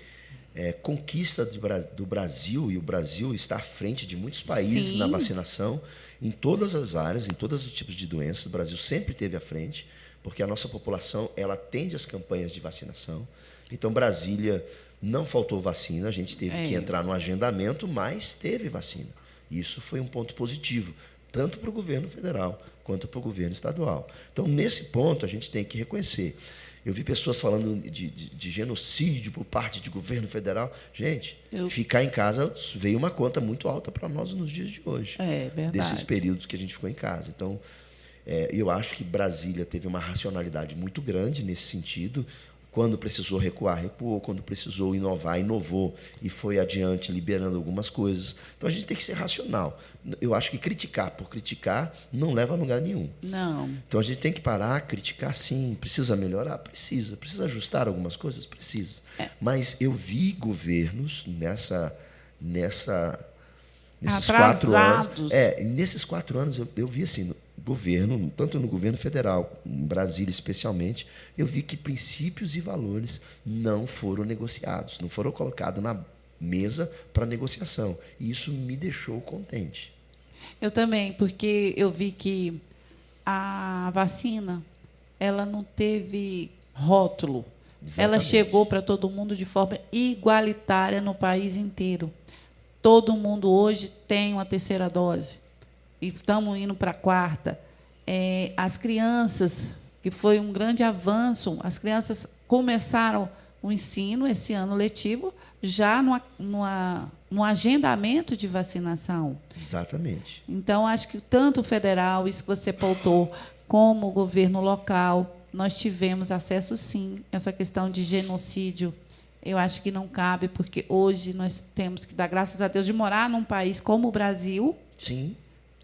conquista do Brasil, e o Brasil está à frente de muitos países, sim, na vacinação, em todas as áreas, em todos os tipos de doenças. O Brasil sempre esteve à frente, porque a nossa população ela atende às campanhas de vacinação. Então, Brasília não faltou vacina, a gente teve que entrar no agendamento, mas teve vacina. Isso foi um ponto positivo, tanto para o governo federal quanto para o governo estadual. Então, nesse ponto, a gente tem que reconhecer. Eu vi pessoas falando de genocídio por parte de governo federal. Gente, ficar em casa veio uma conta muito alta para nós nos dias de hoje. Verdade. Desses períodos que a gente ficou em casa. Então, eu acho que Brasília teve uma racionalidade muito grande nesse sentido, Quando precisou recuar, recuou. Quando precisou inovar, inovou. E foi adiante, liberando algumas coisas. Então, a gente tem que ser racional. Eu acho que criticar por criticar não leva a lugar nenhum. Não. Então, a gente tem que parar, criticar sim. Precisa melhorar? Precisa. Precisa ajustar algumas coisas? Precisa. Mas eu vi governos nesses 4 anos. Nesses 4 anos, eu vi assim, governo, tanto no governo federal, em Brasília especialmente, eu vi que princípios e valores não foram negociados, não foram colocados na mesa para negociação. E isso me deixou contente. Eu também, porque eu vi que a vacina, ela não teve rótulo. Exatamente. Ela chegou para todo mundo de forma igualitária no país inteiro. Todo mundo hoje tem uma terceira dose. E estamos indo para a 4ª. As crianças, que foi um grande avanço, as crianças começaram o ensino esse ano letivo já no agendamento de vacinação. Exatamente. Então, acho que tanto o federal, isso que você pautou, como o governo local, nós tivemos acesso, sim, a essa questão de genocídio. Eu acho que não cabe, porque hoje nós temos que dar graças a Deus de morar num país como o Brasil, sim,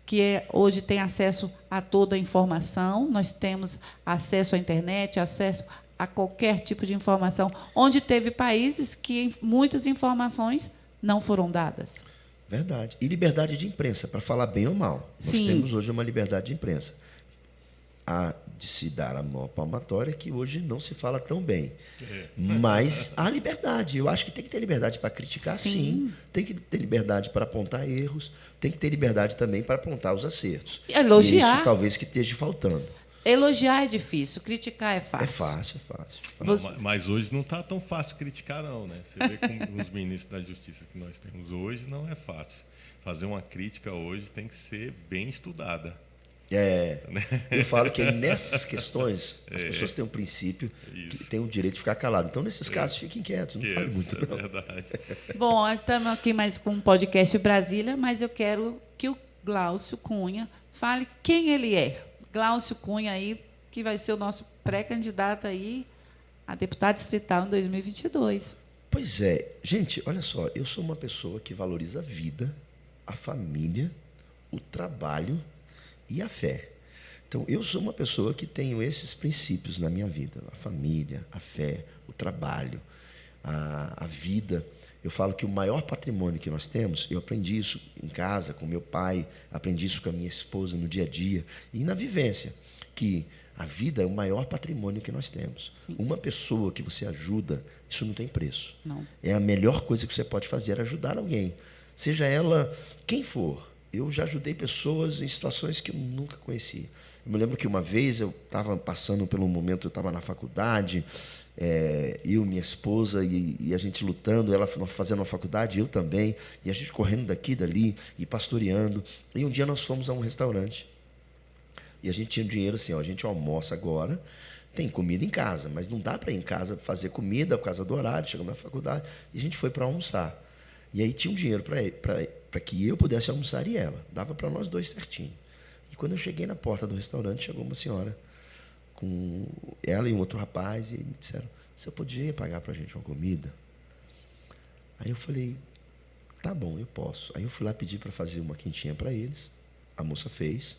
que hoje tem acesso a toda a informação, nós temos acesso à internet, acesso a qualquer tipo de informação, onde teve países que muitas informações não foram dadas. Verdade. E liberdade de imprensa, para falar bem ou mal. Nós Sim. temos hoje uma liberdade de imprensa. Há de se dar a mão palmatória, que hoje não se fala tão bem. Mas há liberdade. Eu acho que tem que ter liberdade para criticar, sim. Tem que ter liberdade para apontar erros. Tem que ter liberdade também para apontar os acertos. Elogiar. E isso talvez que esteja faltando. Elogiar é difícil, criticar é fácil. É fácil. Mas hoje não está tão fácil criticar, não, né? Você vê com os ministros da Justiça que nós temos hoje, não é fácil. Fazer uma crítica hoje tem que ser bem estudada. Eu falo que nessas questões as pessoas têm um princípio que têm o direito de ficar calado. Então, nesses casos, fiquem quietos, não falem muito. É verdade. Bom, estamos aqui mais com um podcast Brasília, mas eu quero que o Glaucio Cunha fale quem ele é. Glaucio Cunha aí, que vai ser o nosso pré-candidato aí a deputado distrital em 2022. Pois é. Gente, olha só, eu sou uma pessoa que valoriza a vida, a família, o trabalho e a fé. Então, eu sou uma pessoa que tenho esses princípios na minha vida. A família, a fé, o trabalho, a vida. Eu falo que o maior patrimônio que nós temos, eu aprendi isso em casa, com meu pai, aprendi isso com a minha esposa no dia a dia, e na vivência, que a vida é o maior patrimônio que nós temos. Sim. Uma pessoa que você ajuda, isso não tem preço. Não. É a melhor coisa que você pode fazer, é ajudar alguém. Seja ela quem for. Eu já ajudei pessoas em situações que eu nunca conheci. Eu me lembro que uma vez eu estava passando por um momento, eu estava na faculdade, eu, minha esposa, e a gente lutando, ela fazendo uma faculdade, eu também, e a gente correndo daqui e dali, e pastoreando. E um dia nós fomos a um restaurante, e a gente tinha dinheiro assim, a gente almoça agora, tem comida em casa, mas não dá para ir em casa fazer comida por causa do horário, chegando na faculdade, e a gente foi para almoçar. E aí tinha um dinheiro para que eu pudesse almoçar e ela. Dava para nós dois certinho. E quando eu cheguei na porta do restaurante, chegou uma senhora com ela e um outro rapaz e me disseram, você podia pagar para a gente uma comida? Aí eu falei, tá bom, eu posso. Aí eu fui lá pedir para fazer uma quentinha para eles. A moça fez.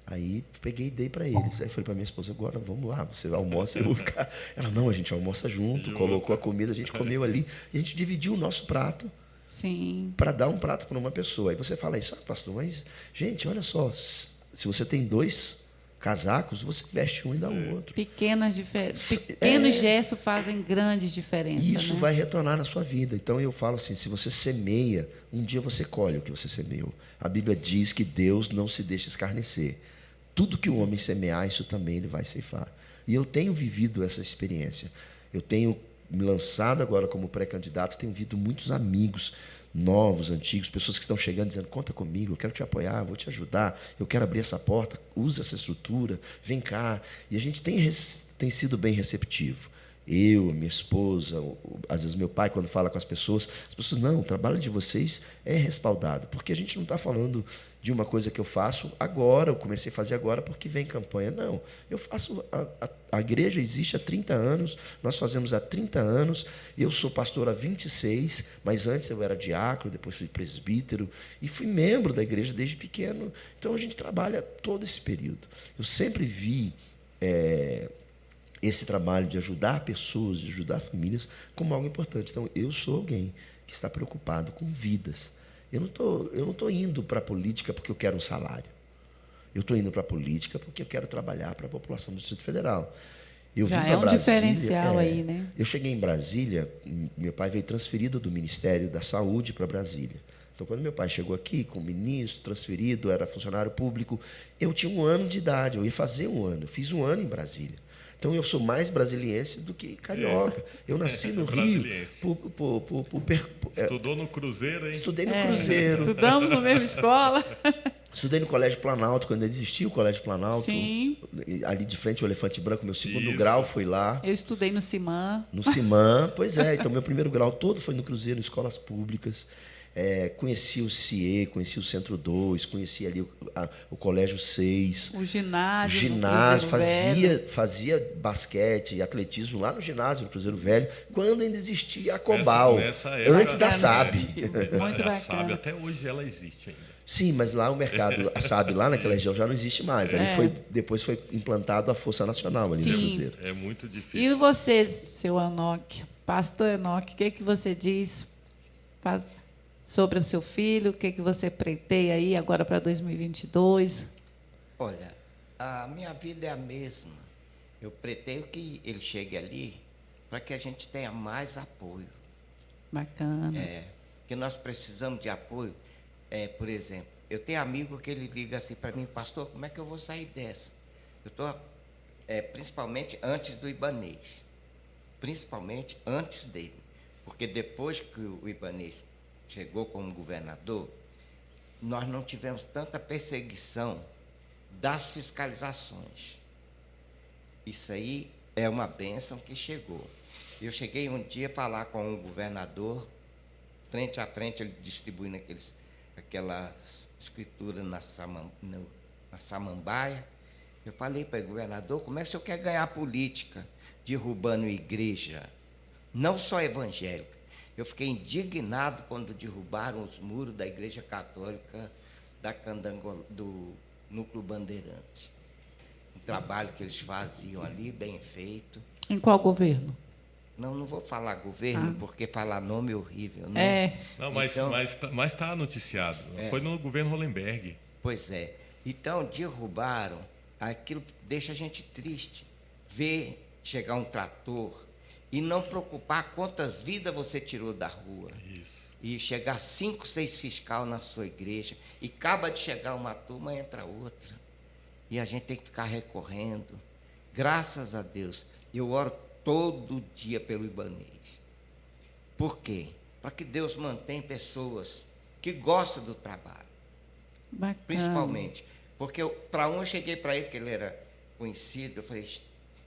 Aí peguei e dei para eles. Aí falei para minha esposa, agora vamos lá, você almoça e eu vou ficar. Ela, não, a gente almoça junto, colocou a comida, a gente comeu ali. E a gente dividiu o nosso prato. Sim. Para dar um prato para uma pessoa. Aí você fala isso, pastor, mas, gente, olha só, se você tem 2 casacos, você veste um e dá o outro. Pequenos gestos fazem grandes diferenças. Isso, né? vai retornar na sua vida. Então eu falo assim, se você semeia, um dia você colhe o que você semeou. A Bíblia diz que Deus não se deixa escarnecer. Tudo que o homem semear, isso também ele vai ceifar. E eu tenho vivido essa experiência. Eu tenho me lançado agora como pré-candidato, tenho visto muitos amigos novos, antigos, pessoas que estão chegando dizendo, conta comigo, eu quero te apoiar, vou te ajudar, eu quero abrir essa porta, usa essa estrutura, vem cá. E a gente tem sido bem receptivo. Eu, minha esposa, às vezes meu pai, quando fala com as pessoas não, o trabalho de vocês é respaldado, porque a gente não está falando de uma coisa que eu faço agora, eu comecei a fazer agora porque vem campanha. Não, eu faço, a igreja existe há 30 anos, nós fazemos há 30 anos, eu sou pastor há 26, mas antes eu era diácono, depois fui presbítero e fui membro da igreja desde pequeno, então a gente trabalha todo esse período. Eu sempre vi esse trabalho de ajudar pessoas, de ajudar famílias, como algo importante. Então, eu sou alguém que está preocupado com vidas. Eu não tô indo para a política porque eu quero um salário. Eu estou indo para a política porque eu quero trabalhar para a população do Distrito Federal. Eu Já vim é para um Brasília, diferencial aí, né? Eu cheguei em Brasília, meu pai veio transferido do Ministério da Saúde para Brasília. Então, quando meu pai chegou aqui, como ministro, transferido, era funcionário público, eu tinha 1 ano de idade, eu ia fazer 1 ano. Eu fiz 1 ano em Brasília. Então, eu sou mais brasiliense do que carioca. Eu nasci no Rio. Estudou no Cruzeiro, hein? Estudei no Cruzeiro. Estudamos na mesma escola. Estudei no Colégio Planalto, quando existia o Colégio Planalto. Sim. Ali de frente, o Elefante Branco, meu segundo Isso. grau foi lá. Eu estudei no CIMAN. No CIMAN, pois é. Então, meu primeiro grau todo foi no Cruzeiro, em escolas públicas. Conheci o CIE, conheci o Centro 2, conheci ali o Colégio 6. O ginásio. Ginásio, no Cruzeiro Velho. fazia basquete e atletismo lá no ginásio, no Cruzeiro Velho, quando ainda existia a Cobal, nessa época, antes da SAB. Muito a bacana. SAB, até hoje ela existe ainda. Sim, mas lá o mercado, a SAB lá naquela região já não existe mais. Depois foi implantado a Força Nacional ali no Sim. Cruzeiro. É muito E difícil. você, seu Enoque, pastor Enoque, o que você diz sobre o seu filho? O que você preteia aí agora para 2022? Olha, a minha vida é a mesma. Eu preteio que ele chegue ali para que a gente tenha mais apoio. Bacana. Que nós precisamos de apoio. Por exemplo, eu tenho amigo que ele liga assim para mim, pastor, como é que eu vou sair dessa? Eu estou, principalmente antes do Ibanez, principalmente antes dele, porque depois que o Ibanez chegou como governador, nós não tivemos tanta perseguição das fiscalizações. Isso aí é uma bênção que chegou. Eu cheguei um dia a falar com um governador, frente a frente, ele distribuindo aquelas escrituras na samambaia. Eu falei para ele, governador, como é que o senhor quer ganhar política derrubando igreja, não só evangélica? Eu fiquei indignado quando derrubaram os muros da Igreja Católica do Núcleo Bandeirante. Um trabalho que eles faziam ali, bem feito. Em qual governo? Não vou falar governo, porque falar nome é horrível, né? Não, mas está noticiado. Foi no governo Hollenberg. Pois é. Então, derrubaram, aquilo deixa a gente triste. Ver chegar um trator e não preocupar quantas vidas você tirou da rua. Isso. E chegar 5, 6 fiscal na sua igreja, e acaba de chegar uma turma, entra outra. E a gente tem que ficar recorrendo. Graças a Deus, eu oro todo dia pelo Ibanez. Por quê? Para que Deus mantenha pessoas que gostam do trabalho. Bacana. Principalmente. Porque para eu cheguei para ele, que ele era conhecido, eu falei,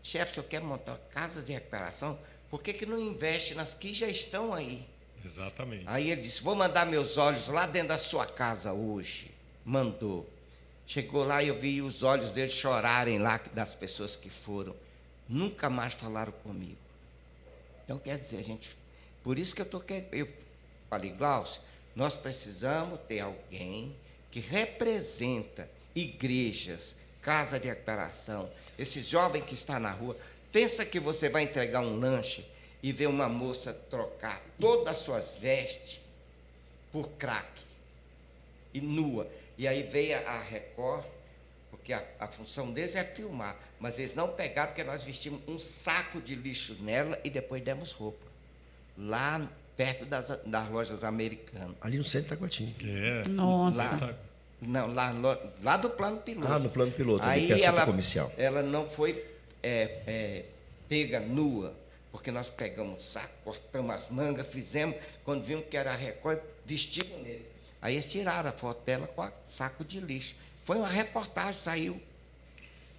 chefe, o senhor quer montar casas de recuperação? Por que não investe nas que já estão aí? Exatamente. Aí ele disse, vou mandar meus olhos lá dentro da sua casa hoje. Mandou. Chegou lá e eu vi os olhos dele chorarem lá, das pessoas que foram. Nunca mais falaram comigo. Então, quer dizer, por isso que eu falei, Glaucio, nós precisamos ter alguém que representa igrejas, casa de recuperação, esse jovem que está na rua. Pensa que você vai entregar um lanche e ver uma moça trocar todas as suas vestes por crack e nua. E aí veio a Record, porque a função deles é filmar, mas eles não pegaram porque nós vestimos um saco de lixo nela e depois demos roupa. Lá perto das lojas americanas. Ali no centro de Taguatinga. Nossa. Lá do plano piloto. Ah, no plano piloto, ali aí perto do comercial. Ela não foi pega nua, porque nós pegamos o saco, cortamos as mangas, fizemos, quando vimos que era a Record, vestimos nele. Aí eles tiraram a foto dela com o saco de lixo. Foi uma reportagem, saiu.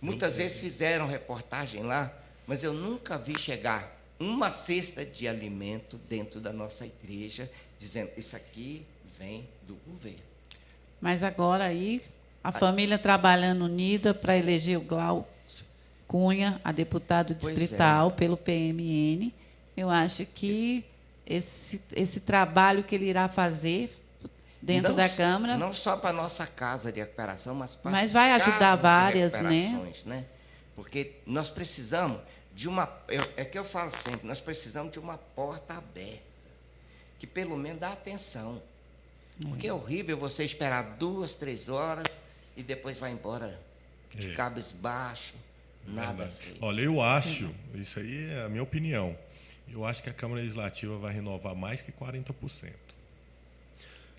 Muitas vezes fizeram reportagem lá, mas eu nunca vi chegar uma cesta de alimento dentro da nossa igreja, dizendo, isso aqui vem do governo. Mas agora aí, a família trabalhando unida para eleger o Glaucio Cunha, a deputado distrital pelo PMN, eu acho que esse trabalho que ele irá fazer dentro da Câmara... Não só para a nossa casa de recuperação, mas para mas vai ajudar várias, né? Porque nós precisamos de uma... É que eu falo sempre, nós precisamos de uma porta aberta, que pelo menos dá atenção. Porque é horrível você esperar 2, 3 horas e depois vai embora de cabisbaixo, nada feito. Olha, eu acho, isso aí é a minha opinião, eu acho que a Câmara Legislativa vai renovar mais que 40%.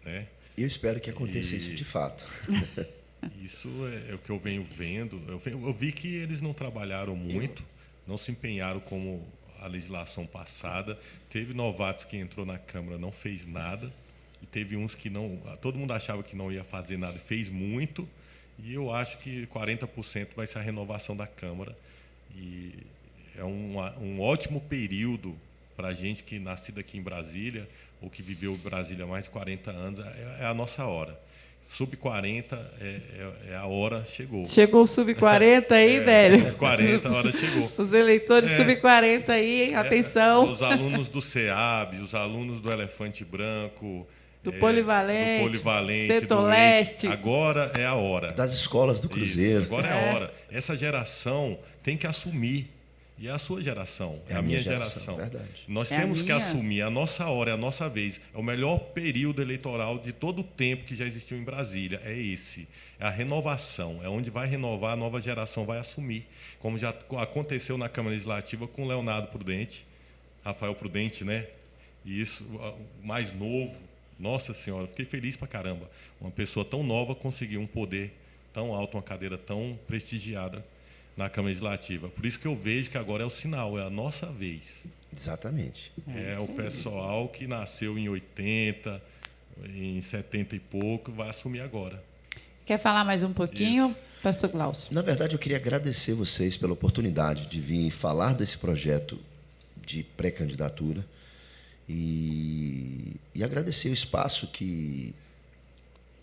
Né? Eu espero que aconteça isso de fato. Isso é o que eu venho vendo. Eu vi que eles não trabalharam muito, não se empenharam como a legislação passada. Teve novatos que entrou na Câmara, não fez nada. E teve uns que não... Todo mundo achava que não ia fazer nada, fez muito. E eu acho que 40% vai ser a renovação da Câmara. E é um ótimo período para a gente que nascido aqui em Brasília, ou que viveu em Brasília há mais de 40 anos, é a nossa hora. Sub-40 é a hora, chegou. Chegou o sub-40 aí, Délio? Sub-40, a hora chegou. Os eleitores sub-40 aí, atenção. Os alunos do SEAB, os alunos do Elefante Branco... Do Polivalente, Centro-Leste. Agora é a hora. Das escolas do Cruzeiro. Isso, agora é a hora. Essa geração tem que assumir. E é a sua geração, é a minha geração. Verdade. Nós temos que assumir a nossa hora, é a nossa vez. É o melhor período eleitoral de todo o tempo que já existiu em Brasília. É esse. É a renovação. É onde vai renovar, a nova geração vai assumir. Como já aconteceu na Câmara Legislativa com o Leonardo Prudente, Rafael Prudente, né? E isso, o mais novo. Nossa Senhora, fiquei feliz pra caramba. Uma pessoa tão nova conseguiu um poder tão alto, uma cadeira tão prestigiada na Câmara Legislativa. Por isso que eu vejo que agora é o sinal, é a nossa vez. Exatamente. É o pessoal que nasceu em 80, em 70 e pouco, vai assumir agora. Quer falar mais um pouquinho, Isso. Pastor Glaucio? Na verdade, eu queria agradecer vocês pela oportunidade de vir falar desse projeto de pré-candidatura. E agradecer o espaço que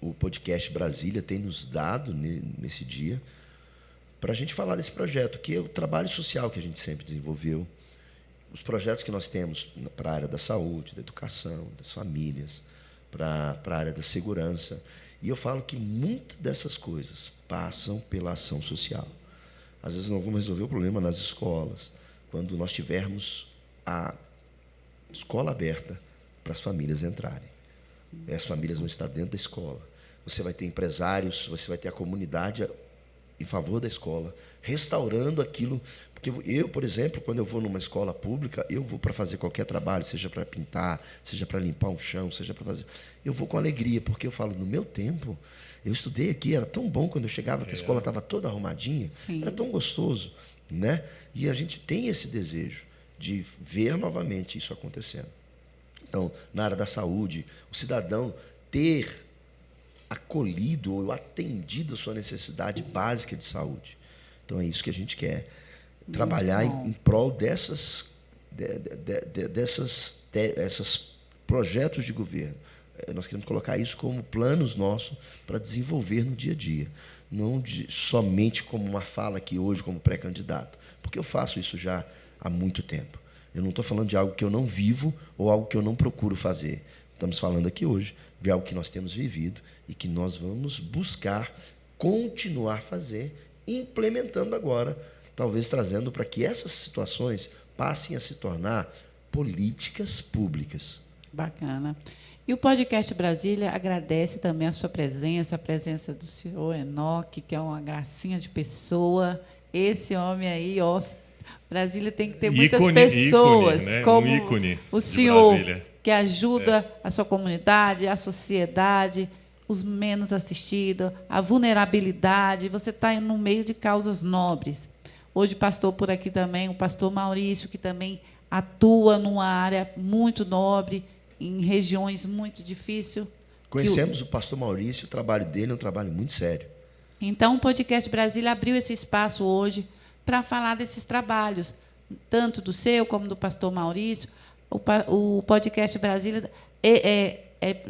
o podcast Brasília tem nos dado nesse dia para a gente falar desse projeto, que é o trabalho social que a gente sempre desenvolveu, os projetos que nós temos para a área da saúde, da educação, das famílias, para a área da segurança. E eu falo que muitas dessas coisas passam pela ação social. Às vezes nós vamos resolver o problema nas escolas, quando nós tivermos a escola aberta para as famílias entrarem. As famílias vão estar dentro da escola. Você vai ter empresários, você vai ter a comunidade em favor da escola, restaurando aquilo. Porque eu, por exemplo, quando eu vou numa escola pública, eu vou para fazer qualquer trabalho, seja para pintar, seja para limpar um chão, seja para fazer... Eu vou com alegria, porque eu falo, no meu tempo, eu estudei aqui, era tão bom quando eu chegava, que a escola estava toda arrumadinha, era tão gostoso, né? E a gente tem esse desejo de ver novamente isso acontecendo. Então, na área da saúde, o cidadão ter acolhido ou atendido a sua necessidade básica de saúde. Então, é isso que a gente quer. Trabalhar em prol desses projetos de governo. Nós queremos colocar isso como planos nossos para desenvolver no dia a dia. Não somente como uma fala aqui hoje, como pré-candidato. Porque eu faço isso já há muito tempo. Eu não estou falando de algo que eu não vivo ou algo que eu não procuro fazer. Estamos falando aqui hoje de algo que nós temos vivido e que nós vamos buscar continuar a fazer, implementando agora, talvez trazendo para que essas situações passem a se tornar políticas públicas. Bacana. E o podcast Brasília agradece também a sua presença, a presença do senhor Enoque, que é uma gracinha de pessoa. Esse homem aí, ó, Brasília tem que ter muitas pessoas, ícone, né? como ícone o senhor, Brasília, que ajuda a sua comunidade, a sociedade, os menos assistidos, a vulnerabilidade. Você está no meio de causas nobres. Hoje, pastor por aqui também, o pastor Maurício, que também atua numa área muito nobre, em regiões muito difíceis. Conhecemos o pastor Maurício, o trabalho dele é um trabalho muito sério. Então, o podcast Brasília abriu esse espaço hoje para falar desses trabalhos, tanto do seu como do pastor Maurício, o podcast Brasília é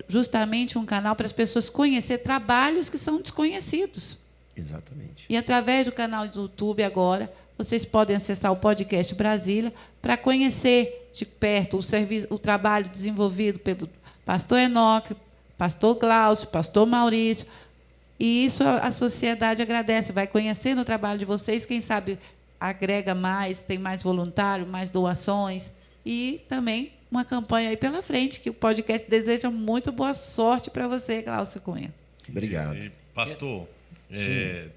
justamente um canal para as pessoas conhecer trabalhos que são desconhecidos. Exatamente. E através do canal do YouTube agora, vocês podem acessar o podcast Brasília para conhecer de perto o trabalho desenvolvido pelo pastor Enoque, pastor Glaucio, pastor Maurício. E isso a sociedade agradece, vai conhecendo o trabalho de vocês, quem sabe agrega mais, tem mais voluntário, mais doações. E também uma campanha aí pela frente, que o podcast deseja muito boa sorte para você, Glaucio Cunha. Obrigado. Pastor,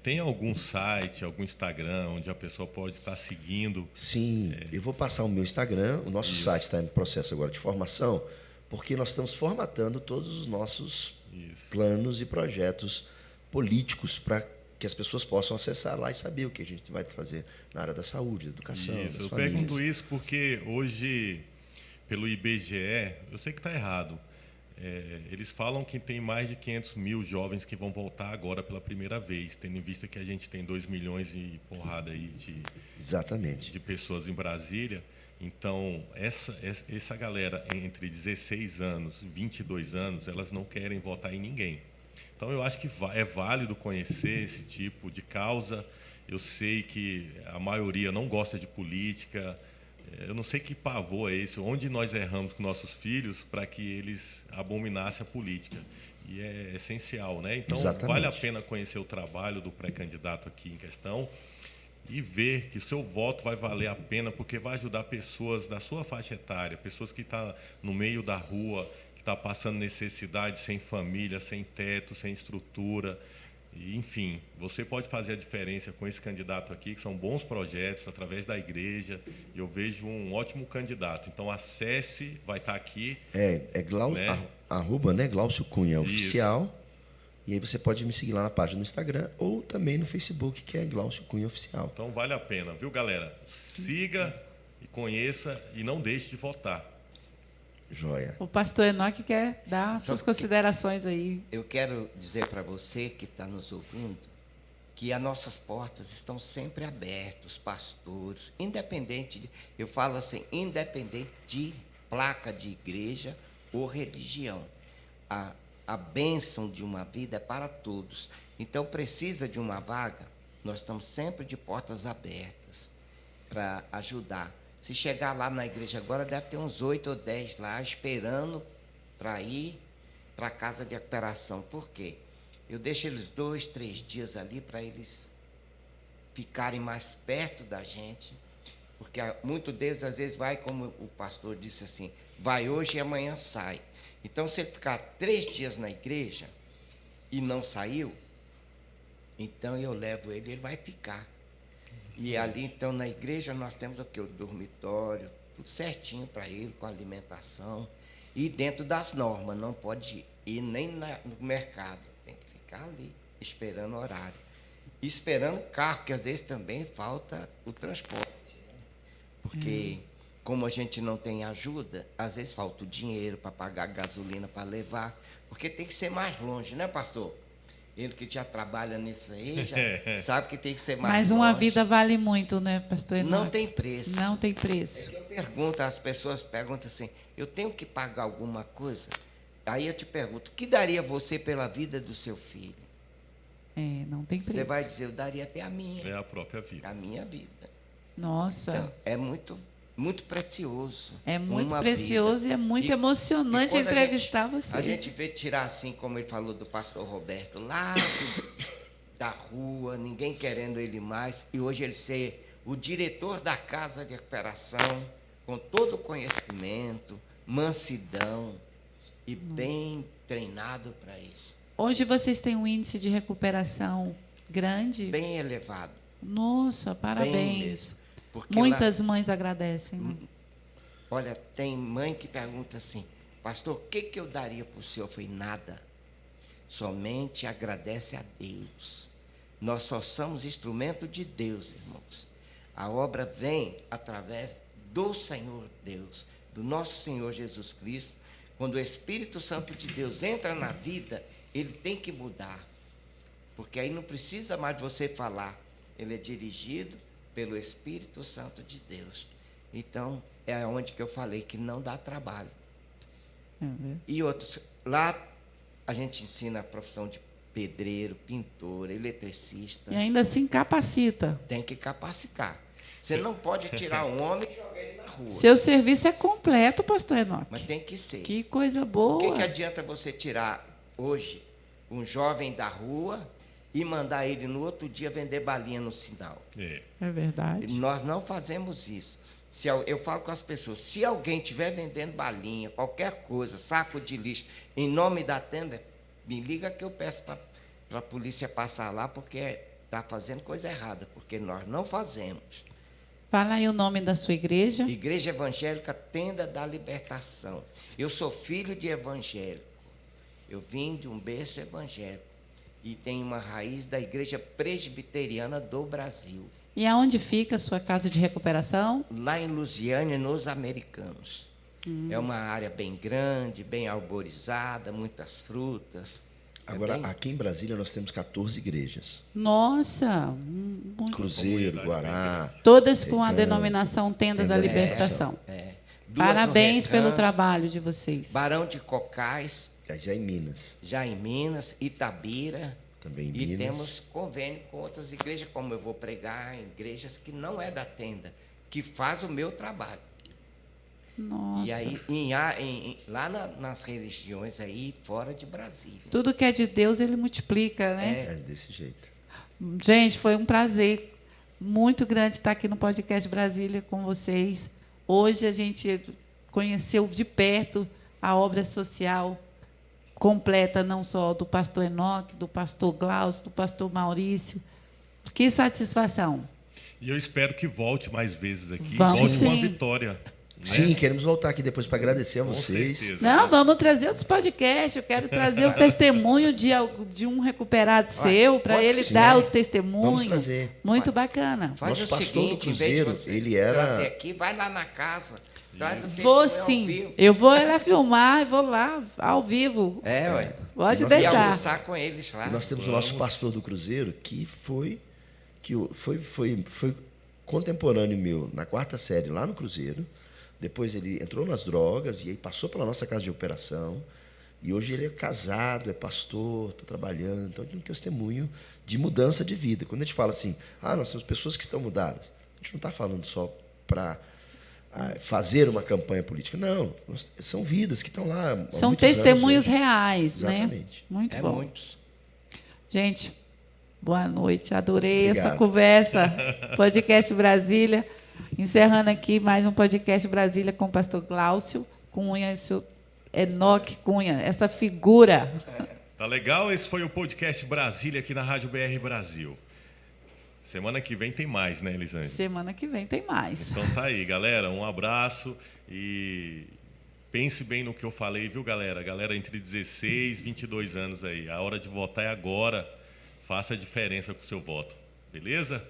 tem algum site, algum Instagram onde a pessoa pode estar seguindo? Sim, eu vou passar o meu Instagram. O nosso site está em processo agora de formação, porque nós estamos formatando todos os nossos planos e projetos políticos para que as pessoas possam acessar lá e saber o que a gente vai fazer na área da saúde, da educação, das Eu famílias. pergunto isso porque hoje, pelo IBGE, eu sei que está errado, eles falam que tem mais de 500 mil jovens que vão voltar agora pela primeira vez, tendo em vista que a gente tem 2 milhões e porrada aí Exatamente. de pessoas em Brasília. Então, essa galera entre 16 anos e 22 anos, elas não querem votar em ninguém. Então, eu acho que é válido conhecer esse tipo de causa. Eu sei que a maioria não gosta de política. Eu não sei que pavor é esse, onde nós erramos com nossos filhos para que eles abominassem a política. E é essencial, né? Então, Exatamente. Vale a pena conhecer o trabalho do pré-candidato aqui em questão e ver que o seu voto vai valer a pena, porque vai ajudar pessoas da sua faixa etária, pessoas que estão no meio da rua, que estão passando necessidade, sem família, sem teto, sem estrutura. Enfim, você pode fazer a diferença com esse candidato aqui, que são bons projetos, através da igreja. Eu vejo um ótimo candidato. Então, acesse, vai estar aqui. @ Glaucio Cunha Oficial. E aí você pode me seguir lá na página do Instagram ou também no Facebook, que é Glaucio Cunha Oficial. Então, vale a pena, viu, galera? Siga e conheça e não deixe de votar. Joia. O pastor Enoque quer dar suas considerações aí. Eu quero dizer para você que está nos ouvindo que as nossas portas estão sempre abertas, pastores, independente, eu falo assim, independente de placa de igreja ou religião. A bênção de uma vida é para todos. Então, precisa de uma vaga, nós estamos sempre de portas abertas para ajudar. Se chegar lá na igreja agora, deve ter uns 8 ou 10 lá, esperando para ir para a casa de recuperação. Por quê? Eu deixo eles 2, 3 dias ali para eles ficarem mais perto da gente, porque muitos deles, às vezes, vai, como o pastor disse assim, vai hoje e amanhã sai. Então, se ele ficar 3 dias na igreja e não saiu, então eu levo ele vai ficar. E ali, então, na igreja, nós temos o quê? O dormitório, tudo certinho para ele, com alimentação. E dentro das normas, não pode ir nem no mercado. Tem que ficar ali, esperando o horário. E esperando o carro, que às vezes também falta o transporte. Né? Porque, como a gente não tem ajuda, às vezes falta o dinheiro para pagar gasolina para levar. Porque tem que ser mais longe, né, pastor? Ele que já trabalha nisso aí, já sabe que tem que ser mais Mas longe. uma vida vale muito, né, pastor Enoque? Não tem preço. Não tem preço. Eu pergunto, as pessoas perguntam assim, eu tenho que pagar alguma coisa? Aí eu te pergunto, o que daria você pela vida do seu filho? Não tem preço. Você vai dizer, eu daria até a minha. É a própria vida. A minha vida. Nossa. Então, é muito, muito precioso. É muito uma precioso vida. e é muito E emocionante quando entrevistar você. A gente vê tirar assim, como ele falou do pastor Roberto, lá da rua, ninguém querendo ele mais, e hoje ele ser o diretor da casa de recuperação, com todo o conhecimento, mansidão e bem treinado para isso. Hoje vocês têm um índice de recuperação grande? Bem elevado. Nossa, Bem parabéns. mesmo. Porque Muitas mães agradecem. Né? olha, tem mãe que pergunta assim, pastor, o que eu daria para o senhor? Eu falei, nada. Somente agradece a Deus. Nós só somos instrumento de Deus, irmãos. A obra vem através do Senhor Deus, do nosso Senhor Jesus Cristo. Quando o Espírito Santo de Deus entra na vida, ele tem que mudar. Porque aí não precisa mais de você falar. Ele é dirigido pelo Espírito Santo de Deus. Então, é onde que eu falei que não dá trabalho. E outros, lá a gente ensina a profissão de pedreiro, pintor, eletricista. E ainda assim capacita. Tem que capacitar. Você não pode tirar um homem e jogar ele na rua. Seu serviço é completo, pastor Enoque. Mas tem que ser. Que coisa boa. O que adianta você tirar hoje um jovem da rua e mandar ele no outro dia vender balinha no sinal? É verdade. Nós não fazemos isso. Eu falo com as pessoas, se alguém estiver vendendo balinha, qualquer coisa, saco de lixo, em nome da tenda, me liga que eu peço para a polícia passar lá, porque está fazendo coisa errada, porque nós não fazemos. Fala aí o nome da sua igreja. Igreja Evangélica Tenda da Libertação. Eu sou filho de evangélico. Eu vim de um berço evangélico e tenho uma raiz da Igreja Presbiteriana do Brasil. E aonde fica a sua casa de recuperação? Lá em Lusiânia, nos Americanos. É uma área bem grande, bem arborizada, muitas frutas. Agora, aqui em Brasília, nós temos 14 igrejas. Nossa! Cruzeiro, Guará. Todas com a denominação Tenda da Libertação. Duas Parabéns no pelo Recanto, trabalho de vocês. Barão de Cocais, Já em Minas. já em Minas, Itabira. Também em E Minas. temos convênio com outras igrejas, como eu vou pregar em igrejas que não é da tenda, que faz o meu trabalho. Nossa. E aí, lá nas religiões aí, fora de Brasília. Tudo que é de Deus, ele multiplica, né? Mas desse jeito. Gente, foi um prazer muito grande estar aqui no Podcast Brasília com vocês. Hoje a gente conheceu de perto a obra social completa, não só do pastor Enoque, do pastor Glaucio, do pastor Maurício. Que satisfação. E eu espero que volte mais vezes aqui. Vamos Volte com sim. uma vitória. Né? Sim, queremos voltar aqui depois para agradecer a Com vocês. certeza. Não, vamos trazer outros podcasts. Eu quero trazer o testemunho de um recuperado seu, para ele sim. dar o testemunho. Vamos trazer. Muito bacana. Faz Nosso o pastor do seguinte, em vez de Cruzeiro, você ele era- trazer aqui, vai lá na casa, traz o Vou testemunho ao sim. vivo. Eu vou lá filmar e vou lá ao vivo. Ué. Pode E nós- E deixar. almoçar com eles lá. E nós temos o nosso pastor do Cruzeiro, que foi contemporâneo meu na 4ª série lá no Cruzeiro. Depois ele entrou nas drogas e aí passou pela nossa casa de recuperação. E hoje ele é casado, é pastor, está trabalhando. Então, ele tem um testemunho de mudança de vida. Quando a gente fala assim, nós temos pessoas que estão mudadas, a gente não está falando só para fazer uma campanha política. Não, são vidas que estão lá. há São muitos anos testemunhos hoje. reais, Exatamente. né? Muito É bom. muitos. Gente, boa noite. Adorei essa Obrigado. conversa. Podcast Brasília. Encerrando aqui mais um Podcast Brasília com o pastor Glaucio Cunha e seu Enoque Cunha, essa figura. Tá legal? Esse foi o Podcast Brasília aqui na Rádio BR Brasil. Semana que vem tem mais, né, Elisângela? Semana que vem tem mais. Então tá aí, galera. Um abraço e pense bem no que eu falei, viu, galera? Galera entre 16 e 22 anos aí. A hora de votar é agora. Faça a diferença com o seu voto. Beleza?